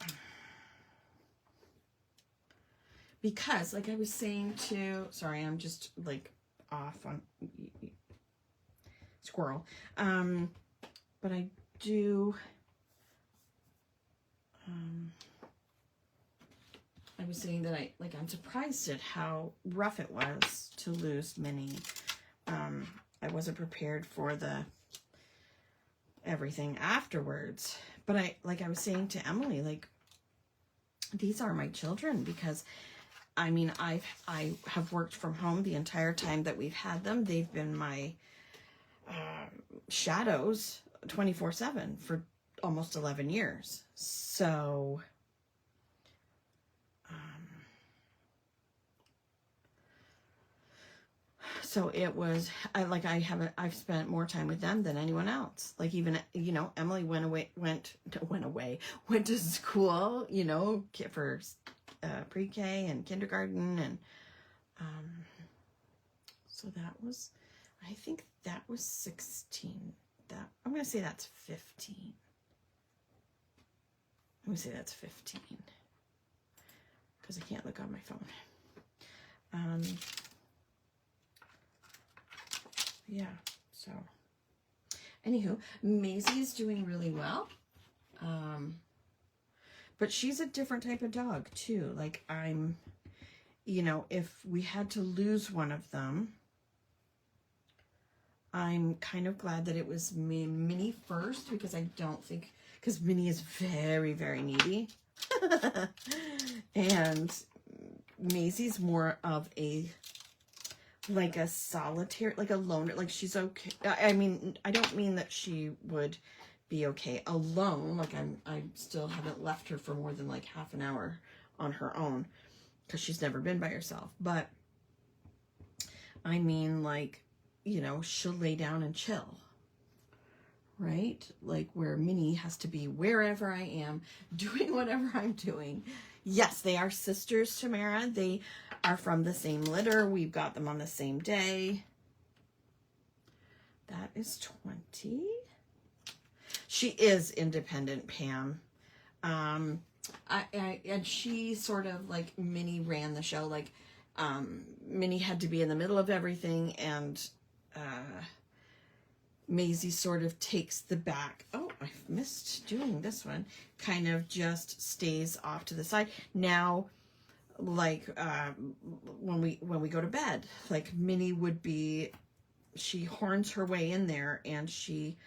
Because, like I was saying to, sorry, I'm just like off on squirrel. But I do, I was saying that I'm surprised at how rough it was to lose Minnie. I wasn't prepared for everything afterwards. But I was saying to Emily, like, these are my children, because I mean, I have worked from home the entire time that we've had them. They've been my shadows 24/7 for almost 11 years. So it was, I've spent more time with them than anyone else. Like, even, you know, Emily went to school, you know, for pre-K and kindergarten. And so that was, I think that was 16. I'm going to say that's 15. I'm going to say that's 15. Because I can't look on my phone. Yeah, so anywho, Maisie's doing really well. But she's a different type of dog too. Like, you know, if we had to lose one of them, I'm kind of glad that it was Minnie first, because I don't think, because Minnie is very, very needy. And Maisie's more of a, like a solitary, like a loner, like she's okay. I mean, I don't mean that she would be okay alone. Like, I still haven't left her for more than like half an hour on her own, because she's never been by herself. But I mean, like, you know, she'll lay down and chill, right? Like, where Minnie has to be wherever I am, doing whatever I'm doing. Yes, they are sisters, Tamara. They are from the same litter. We've got them on the same day. That is 20. She is independent, Pam. And she sort of, like, Minnie ran the show. Like, Minnie had to be in the middle of everything, and Maisie sort of takes the back. Oh, I missed doing this one. Kind of just stays off to the side. Now, like, when we go to bed, like, Minnie would be, she horns her way in there, and she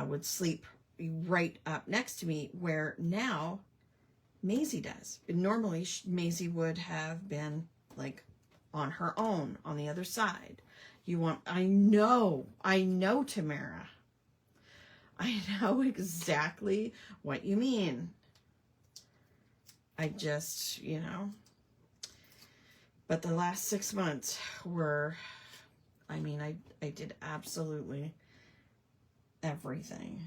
would sleep right up next to me, where now Maisie does. Normally, Maisie would have been, like, on her own on the other side. You want, I know, Tamara. I know exactly what you mean. I just, you know, but the last 6 months were, I mean, I did absolutely everything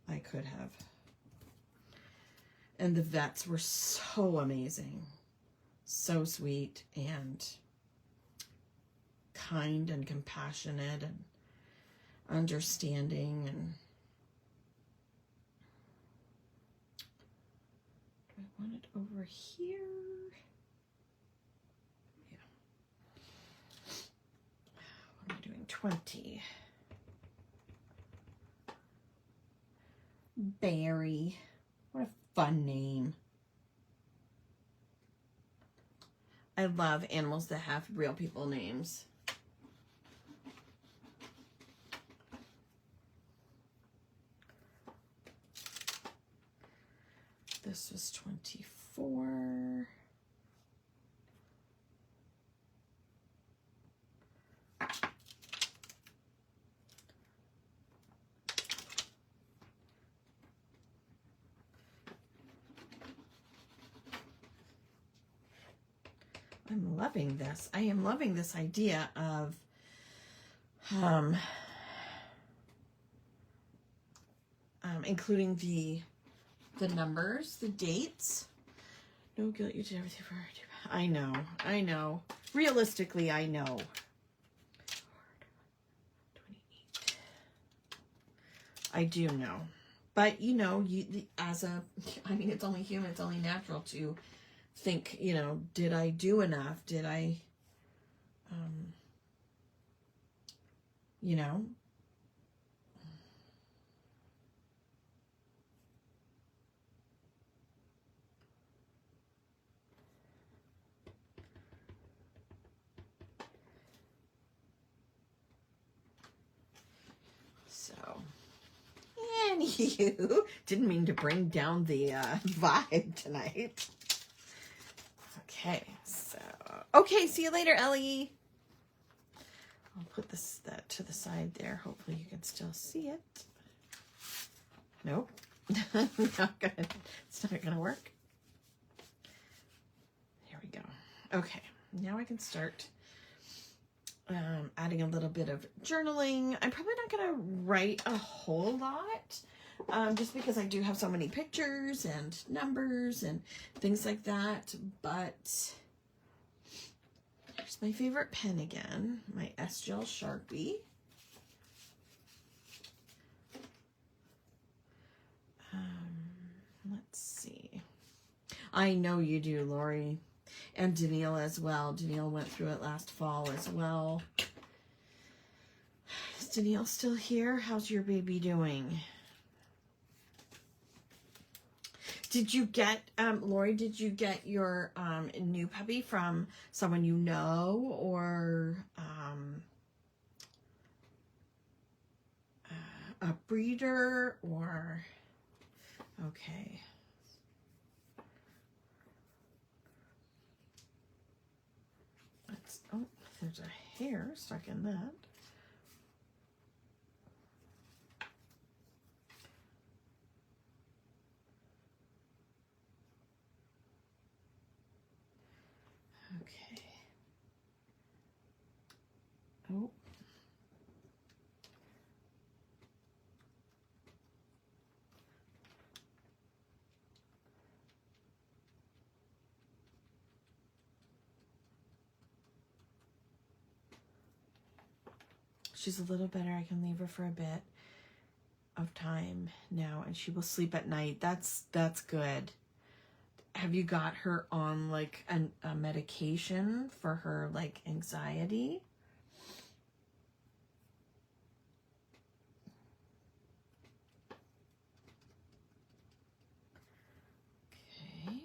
I could have. And the vets were so amazing, so sweet and kind and compassionate and understanding. And do I want it over here? Yeah. What am I doing? 20. Barry. What a fun name. I love animals that have real people names. This was 24. I'm loving this. I am loving this idea of including the numbers, the dates. No guilt, you did everything for her. I know. Realistically, I know. 28. I do know. But, you know, I mean, it's only human, it's only natural to think, you know, did I do enough? Did I, you know? So, anywho, didn't mean to bring down the vibe tonight. Okay, so, okay, see you later, Ellie. I'll put that to the side there. Hopefully you can still see it. Nope. It's not gonna work. There we go. Okay, now I can start adding a little bit of journaling. I'm probably not gonna write a whole lot, just because I do have so many pictures and numbers and things like that. But here's my favorite pen again, my S-Gel Sharpie. Let's see. I know you do, Lori. And Danielle as well. Danielle went through it last fall as well. Is Danielle still here? How's your baby doing? Did you get, Lori, did you get your new puppy from someone you know, or a breeder, or, okay. Let's, oh, there's a hair stuck in that. Okay. Oh. She's a little better. I can leave her for a bit of time now, and she will sleep at night. That's good. Have you got her on like a medication for her like anxiety? Okay.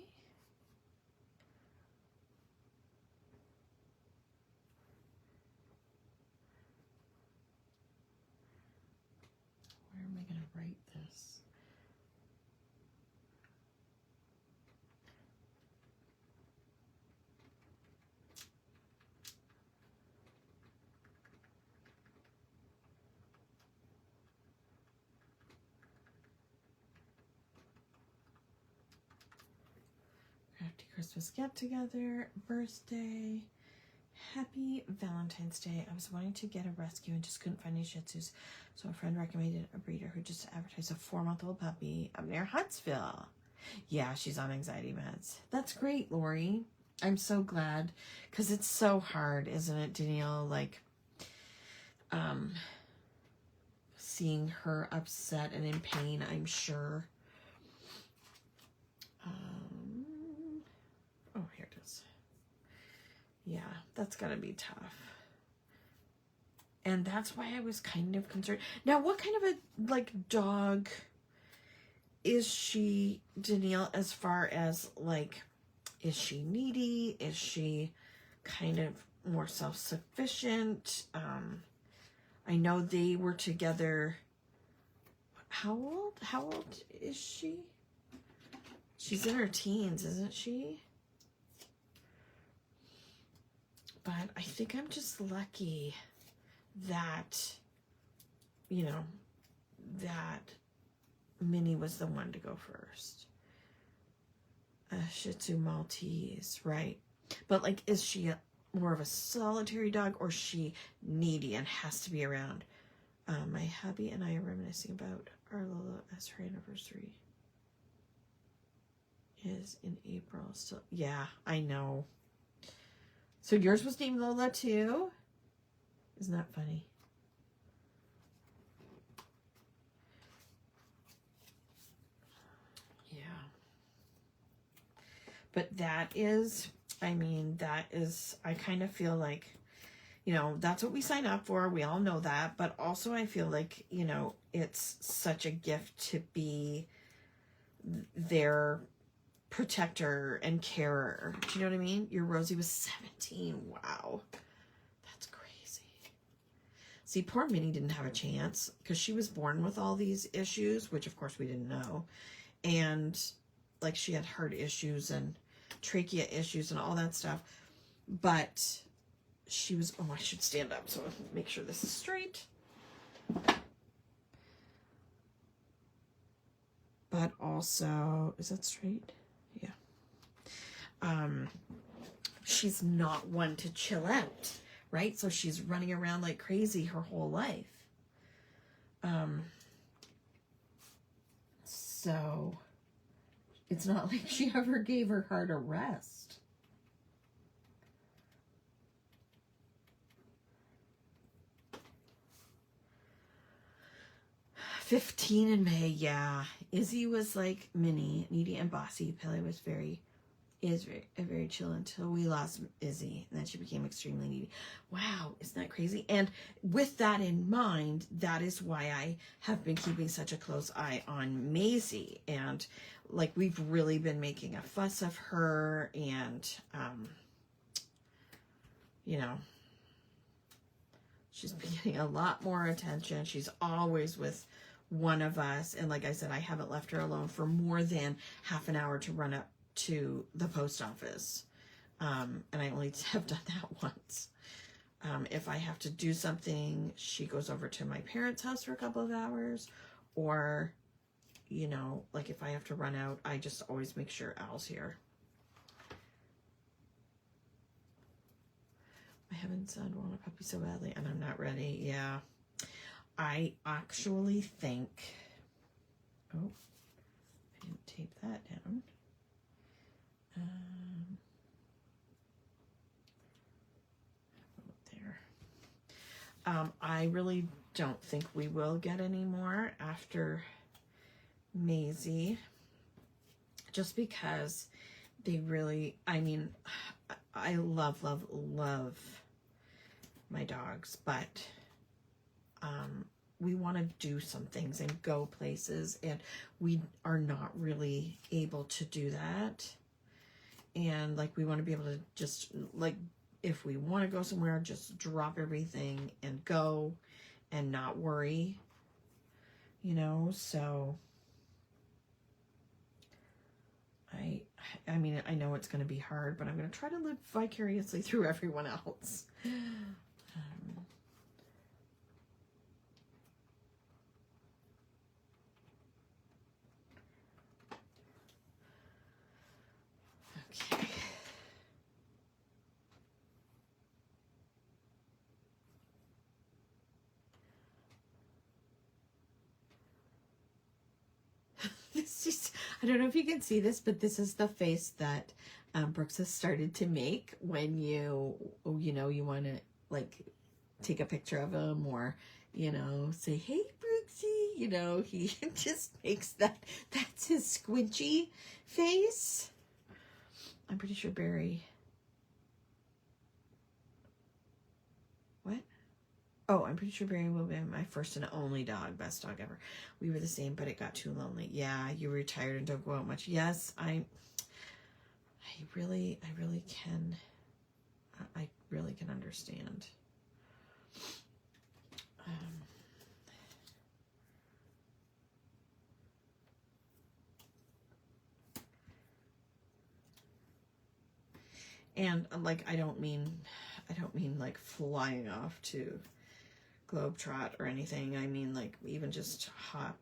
Where am I going to write this? Christmas get-together, birthday, happy Valentine's Day. I was wanting to get a rescue and just couldn't find any Shih Tzus, so a friend recommended a breeder who just advertised a 4-month-old puppy up near Huntsville. Yeah, she's on anxiety meds. That's great, Lori. I'm so glad, because it's so hard, isn't it, Danielle? Like, seeing her upset and in pain, I'm sure. Oh, here it is. Yeah, that's gotta be tough. And that's why I was kind of concerned. Now, what kind of a, like, dog is she, Danielle, as far as, like, is she needy? Is she kind of more self-sufficient? I know they were together. How old? How old is she? She's in her teens, isn't she? But I think I'm just lucky that, you know, that Minnie was the one to go first. A Shih Tzu Maltese, right? But, like, is she more of a solitary dog, or is she needy and has to be around? My hubby and I are reminiscing about our Lola as her anniversary is in April. So, yeah, I know. So yours was named Lola too? Isn't that funny? Yeah. But that is, I mean, that is, I kind of feel like, you know, that's what we sign up for. We all know that. But also I feel like, you know, it's such a gift to be their protector and carer. Do you know what I mean? Your Rosie was 17. Wow. That's crazy. See, poor Minnie didn't have a chance because she was born with all these issues, which of course we didn't know. And like she had heart issues and trachea issues and all that stuff. But she was, oh, I should stand up so make sure this is straight. But also, is that straight? Yeah. She's not one to chill out, right? So she's running around like crazy her whole life. So it's not like she ever gave her heart a rest. "15 in May, yeah. Izzy was like Minnie, needy and bossy. Pele was very chill until we lost Izzy, and then she became extremely needy." Wow, isn't that crazy? And with that in mind, that is why I have been keeping such a close eye on Maisie, and like we've really been making a fuss of her, and you know, she's been getting a lot more attention. She's always with one of us, and like I said, I haven't left her alone for more than half an hour to run up to the post office, and I only have done that once. If I have to do something, she goes over to my parents' house for a couple of hours, or you know, like if I have to run out, I just always make sure Al's here. I haven't said want a puppy so badly, and I'm not ready. Yeah, I actually think, oh, I didn't tape that down. There. I really don't think we will get any more after Maisie, just because they really, I mean, I love my dogs, but we want to do some things and go places, and we are not really able to do that. And like we want to be able to just, like, if we want to go somewhere, just drop everything and go and not worry, you know. So I mean, I know it's going to be hard, but I'm going to try to live vicariously through everyone else. Okay. This is, I don't know if you can see this, but this is the face that Brooks has started to make when you know, you want to like take a picture of him or, you know, say, hey, Brooksy, you know, he just makes that. That's his squinchy face. I'm pretty sure Barry. What? Oh, I'm pretty sure Barry will be my first and only dog. Best dog ever. We were the same, but it got too lonely. Yeah, you were retired and don't go out much. Yes, I really can. I really can understand. And like, I don't mean like flying off to Globetrot or anything. I mean like even just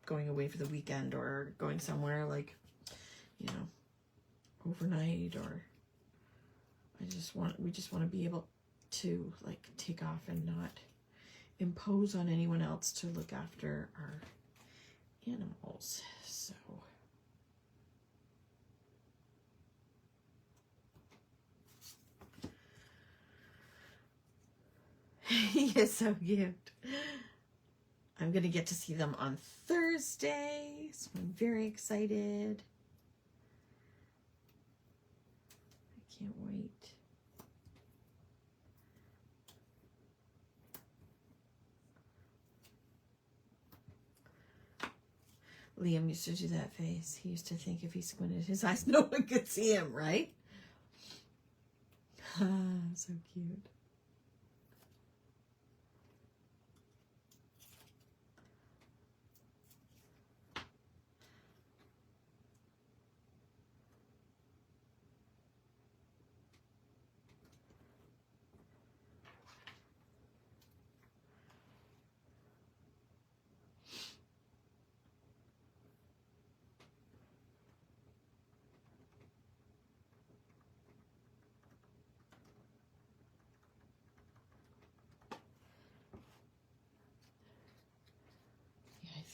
going away for the weekend or going somewhere like, you know, overnight, or we just want to be able to like take off and not impose on anyone else to look after our animals. So he is so cute. I'm gonna get to see them on Thursday, so I'm very excited. I can't wait. Liam used to do that face. He used to think if he squinted his eyes, no one could see him, right? So cute. I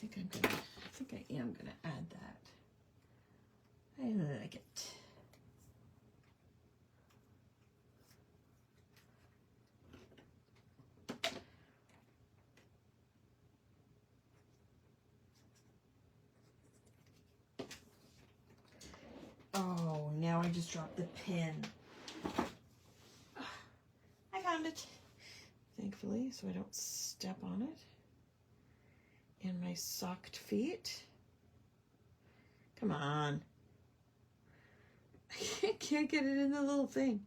think I am gonna add that. I really like it. Oh, now I just dropped the pin. I found it, thankfully, so I don't step on it. And my socked feet. Come on. I can't get it in the little thing.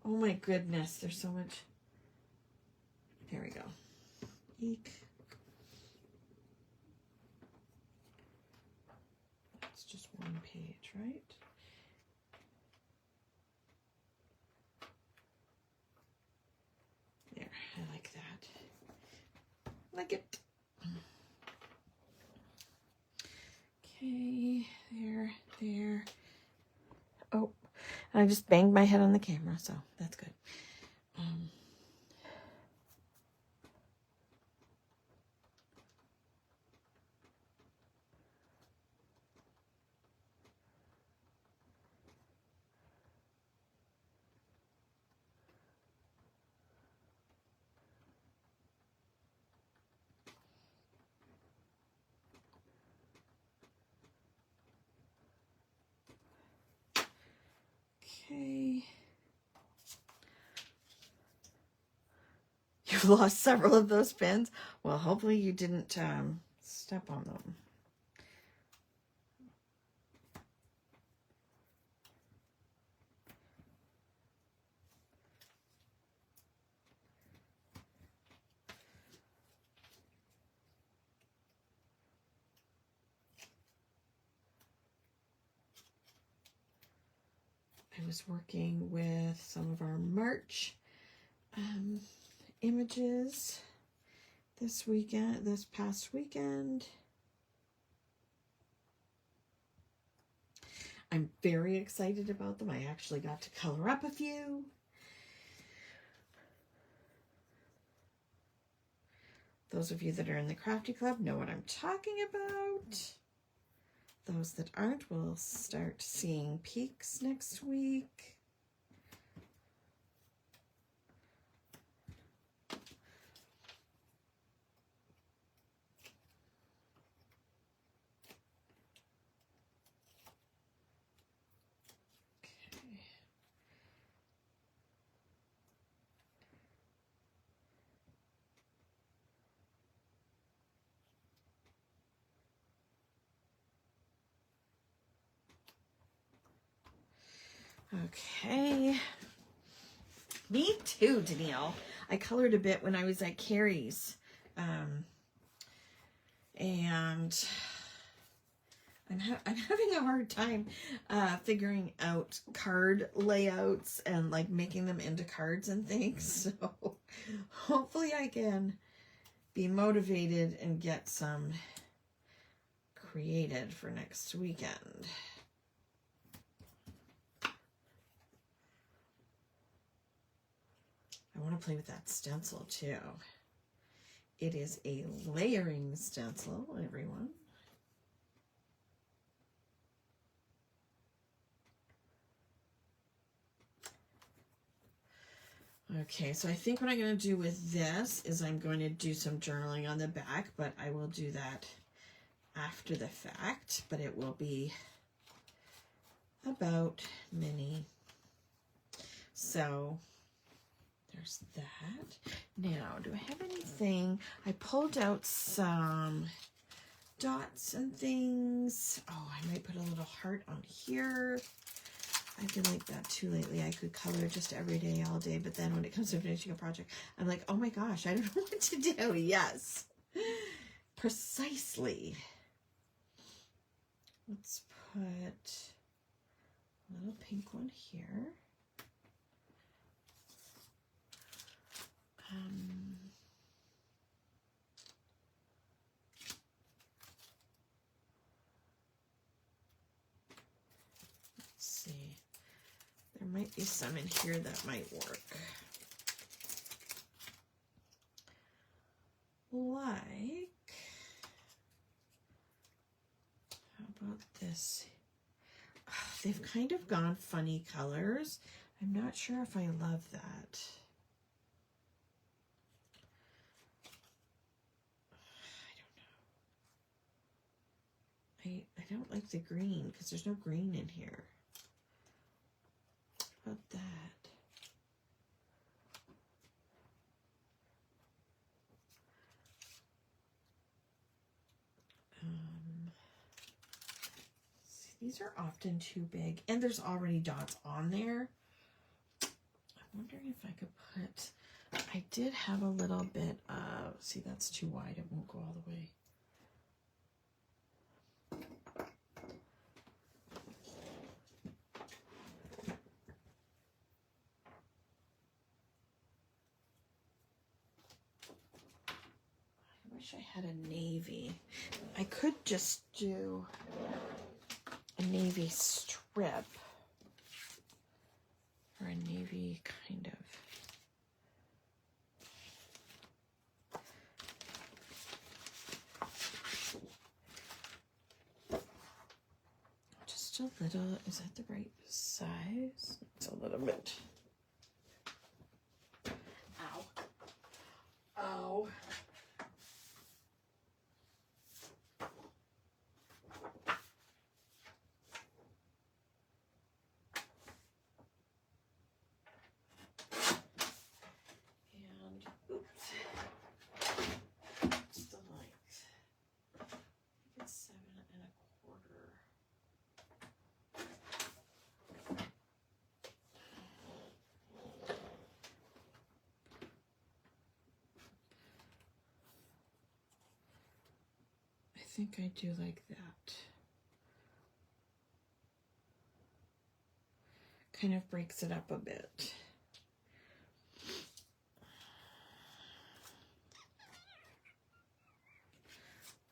Oh my goodness, there's so much. There we go. Eek. That's just one page, right? There, I like that. Like it. Okay, there. Oh, and I just banged my head on the camera, so that's good. Okay. You've lost several of those pins. Well, hopefully you didn't step on them. I was working with some of our March images this past weekend. I'm very excited about them. I actually got to color up a few. Those of you that are in the Crafty Club know what I'm talking about. Those that aren't will start seeing peaks next week. Okay. Me too, Danielle. I colored a bit when I was at Carrie's. And I'm having a hard time figuring out card layouts and like making them into cards and things. So hopefully I can be motivated and get some created for next weekend. I want to play with that stencil too. It is a layering stencil, everyone. Okay, so I think what I'm going to do with this is I'm going to do some journaling on the back, but I will do that after the fact, but it will be about Minnie. So there's that. Now, do I have anything? I pulled out some dots and things. Oh, I might put a little heart on here. I've been like that too lately. I could color just every day, all day, but then when it comes to finishing a project, I'm like, oh my gosh, I don't know what to do. Yes, precisely. Let's put a little pink one here. Let's see. There might be some in here that might work. Like, how about this? Oh, they've kind of gone funny colors. I'm not sure if I love that. I don't like the green because there's no green in here. What about that? See, these are often too big, and there's already dots on there. I'm wondering if I could put, I did have a little bit of, see, that's too wide, it won't go all the way. I had a navy. I could just do a navy strip or a navy kind of. Just a little, is that the right size? It's a little bit. Ow. Ow. I think I do like that. Kind of breaks it up a bit.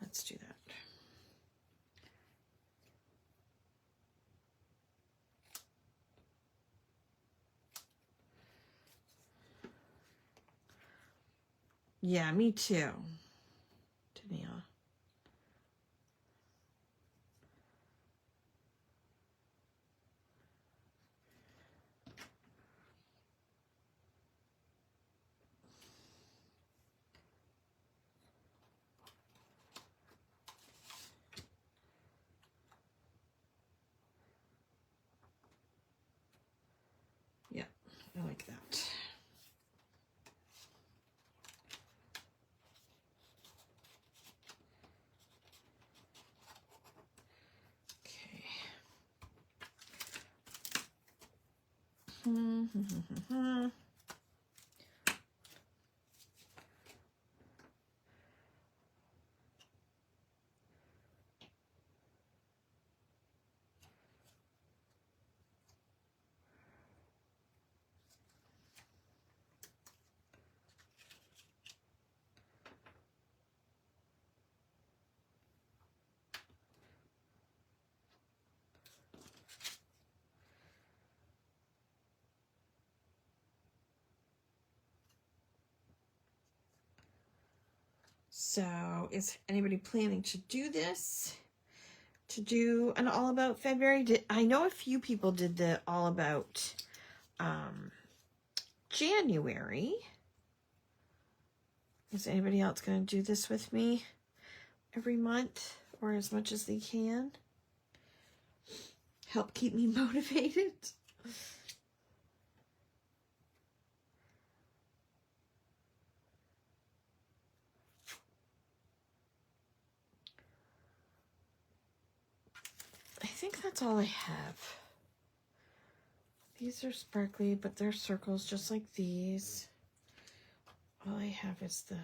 Let's do that. Yeah, me too, Danielle. like that. Okay. So is anybody planning to do this? To do an all about February? I know a few people did the all about January. Is anybody else going to do this with me every month or as much as they can? Help keep me motivated. I think that's all I have. These are sparkly, but they're circles just like these. All I have is the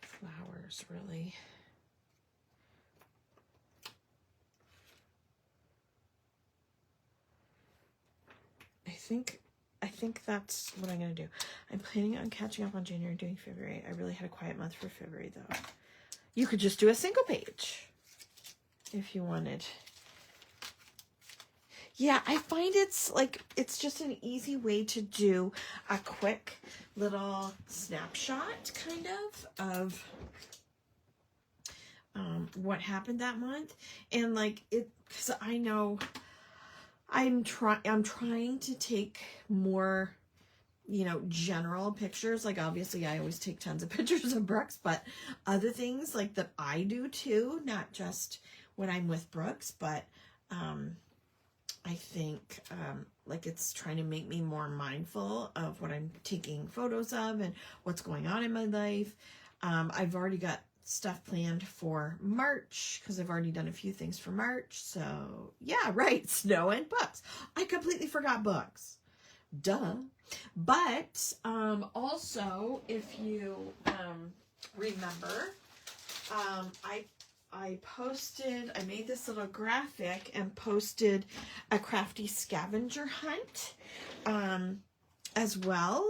flowers, really. I think that's what I'm going to do. I'm planning on catching up on January, doing February. I really had a quiet month for February, though. You could just do a single page if you wanted. Yeah, I find it's just an easy way to do a quick little snapshot, kind of what happened that month. And because I know I'm trying to take more, general pictures. Like, obviously I always take tons of pictures of Brooks, but other things like that I do too, not just when I'm with Brooks, but I think it's trying to make me more mindful of what I'm taking photos of and what's going on in my life. I've already got stuff planned for March because I've already done a few things for March. So yeah, right. Snow and books. I completely forgot books. Duh. But also, if you remember, I made this little graphic and posted a crafty scavenger hunt as well.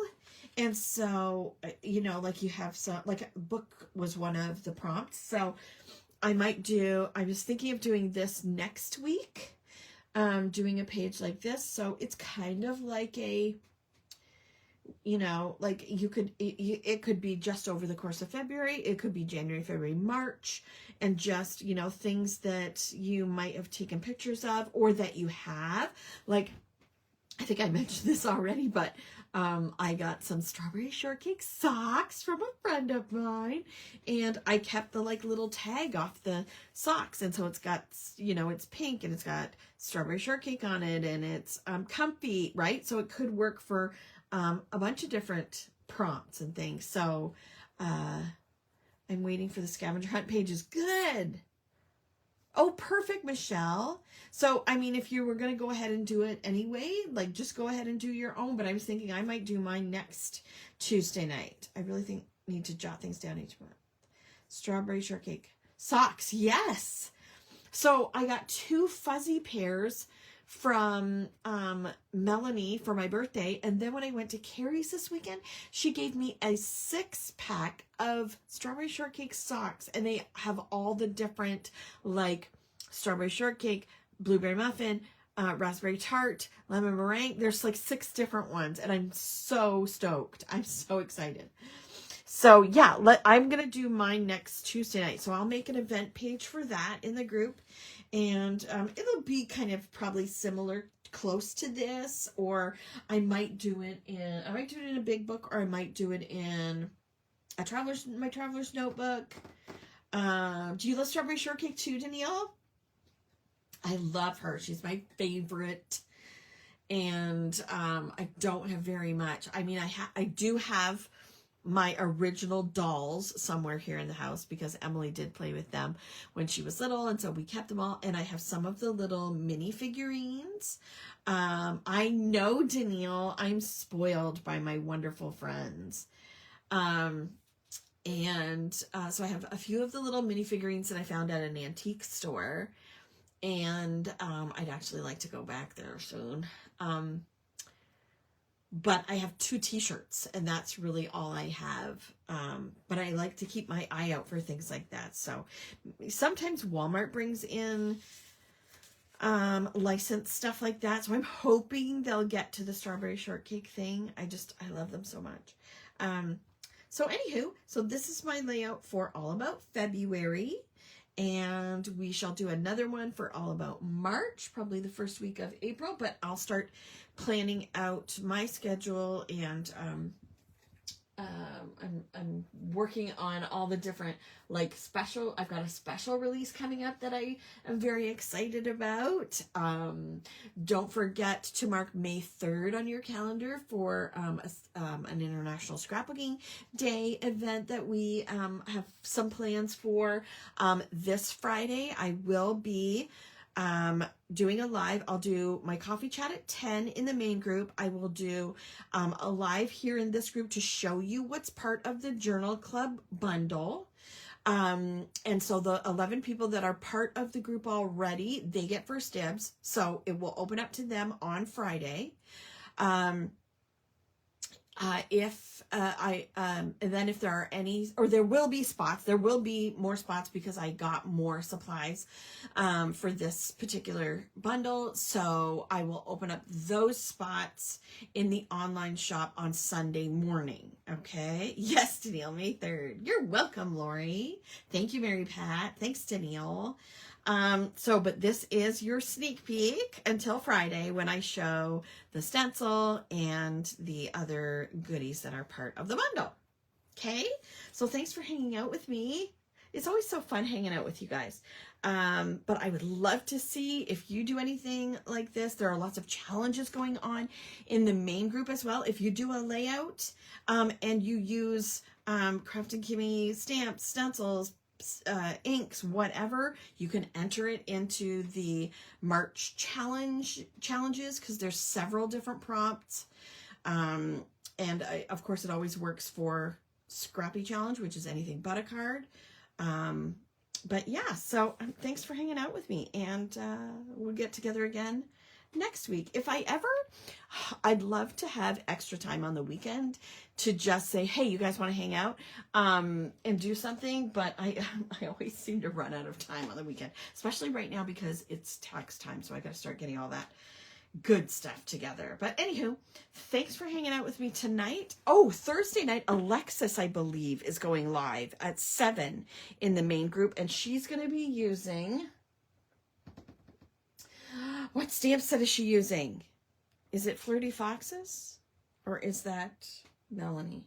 And so, you have some, a book was one of the prompts. So I was thinking of doing this next week, doing a page like this. So it's kind of like a, it could be just over the course of February. It could be January, February, March, and just, things that you might have taken pictures of or that you have. Like, I think I mentioned this already, but I got some strawberry shortcake socks from a friend of mine, and I kept the little tag off the socks, and so it's got, it's pink and it's got strawberry shortcake on it, and it's comfy, right? So it could work for a bunch of different prompts and things. So I'm waiting for the scavenger hunt pages. Good. Oh, perfect, Michelle. So, I mean, if you were going to go ahead and do it anyway, just go ahead and do your own. But I was thinking I might do mine next Tuesday night. I really need to jot things down each month. Strawberry shortcake socks. Yes. So I got 2 fuzzy pairs from Melanie for my birthday. And then when I went to Carrie's this weekend, she gave me a 6-pack of strawberry shortcake socks. And they have all the different, strawberry shortcake, blueberry muffin, raspberry tart, lemon meringue. There's 6 different ones. And I'm so stoked. I'm so excited. So yeah, I'm going to do mine next Tuesday night. So I'll make an event page for that in the group. And it'll be kind of probably similar, close to this, or I might do it in a big book, or I might do it in my traveler's notebook. Do you love strawberry shortcake too, Danielle? I love her. She's my favorite. And I don't have very much. I mean, I do have my original dolls somewhere here in the house because Emily did play with them when she was little, and so we kept them all. And I have some of the little mini figurines. I know, Danielle, I'm spoiled by my wonderful friends. So I have a few of the little mini figurines that I found at an antique store, and I'd actually like to go back there soon. But I have 2 t-shirts, and that's really all I have. But I like to keep my eye out for things like that. So sometimes Walmart brings in licensed stuff like that. So I'm hoping they'll get to the strawberry shortcake thing. I love them so much. So anywho, so this is my layout for All About February. And we shall do another one for All About March, probably the first week of April, but I'll start planning out my schedule, and I'm working on all the different, like, I've got a special release coming up that I am very excited about. Don't forget to mark May 3rd on your calendar for an International Scrapbooking Day event that we have some plans for. This Friday, I will be doing a live. I'll do my coffee chat at 10 in the main group. I will do a live here in this group to show you what's part of the Journal Club bundle. And so the 11 people that are part of the group already, they get first dibs. So it will open up to them on Friday. And then if there are any, or there will be more spots because I got more supplies, for this particular bundle. So I will open up those spots in the online shop on Sunday morning. Okay. Yes, Danielle, May 3rd. You're welcome, Lori. Thank you, Mary Pat. Thanks, Danielle. But this is your sneak peek until Friday when I show the stencil and the other goodies that are part of the bundle. Okay. So thanks for hanging out with me. It's always so fun hanging out with you guys. But I would love to see if you do anything like this. There are lots of challenges going on in the main group as well. If you do a layout, and you use, Kraftin Kimmie stamps, stencils, inks, whatever, you can enter it into the March challenges, because there's several different prompts. Of course, it always works for Scrappy Challenge, which is anything but a card. But yeah, so thanks for hanging out with me, and we'll get together again next week. If I ever, I'd love to have extra time on the weekend to just say, hey, you guys want to hang out and do something, but I always seem to run out of time on the weekend, especially right now because it's tax time, so I got to start getting all that good stuff together. But anywho, thanks for hanging out with me tonight. Oh, Thursday night, Alexis, I believe, is going live at 7 in the main group, and she's going to be using... What stamp set is she using? Is it Flirty Foxes? Or is that Melanie?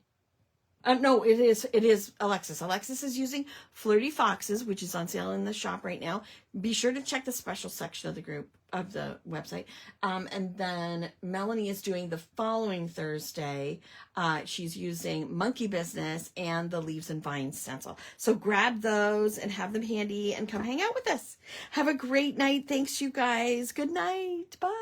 No, it is Alexis. Alexis is using Flirty Foxes, which is on sale in the shop right now. Be sure to check the special section of the group, of the website. And then Melanie is doing the following Thursday. She's using Monkey Business and the Leaves and Vines stencil. So grab those and have them handy and come hang out with us. Have a great night. Thanks, you guys. Good night. Bye.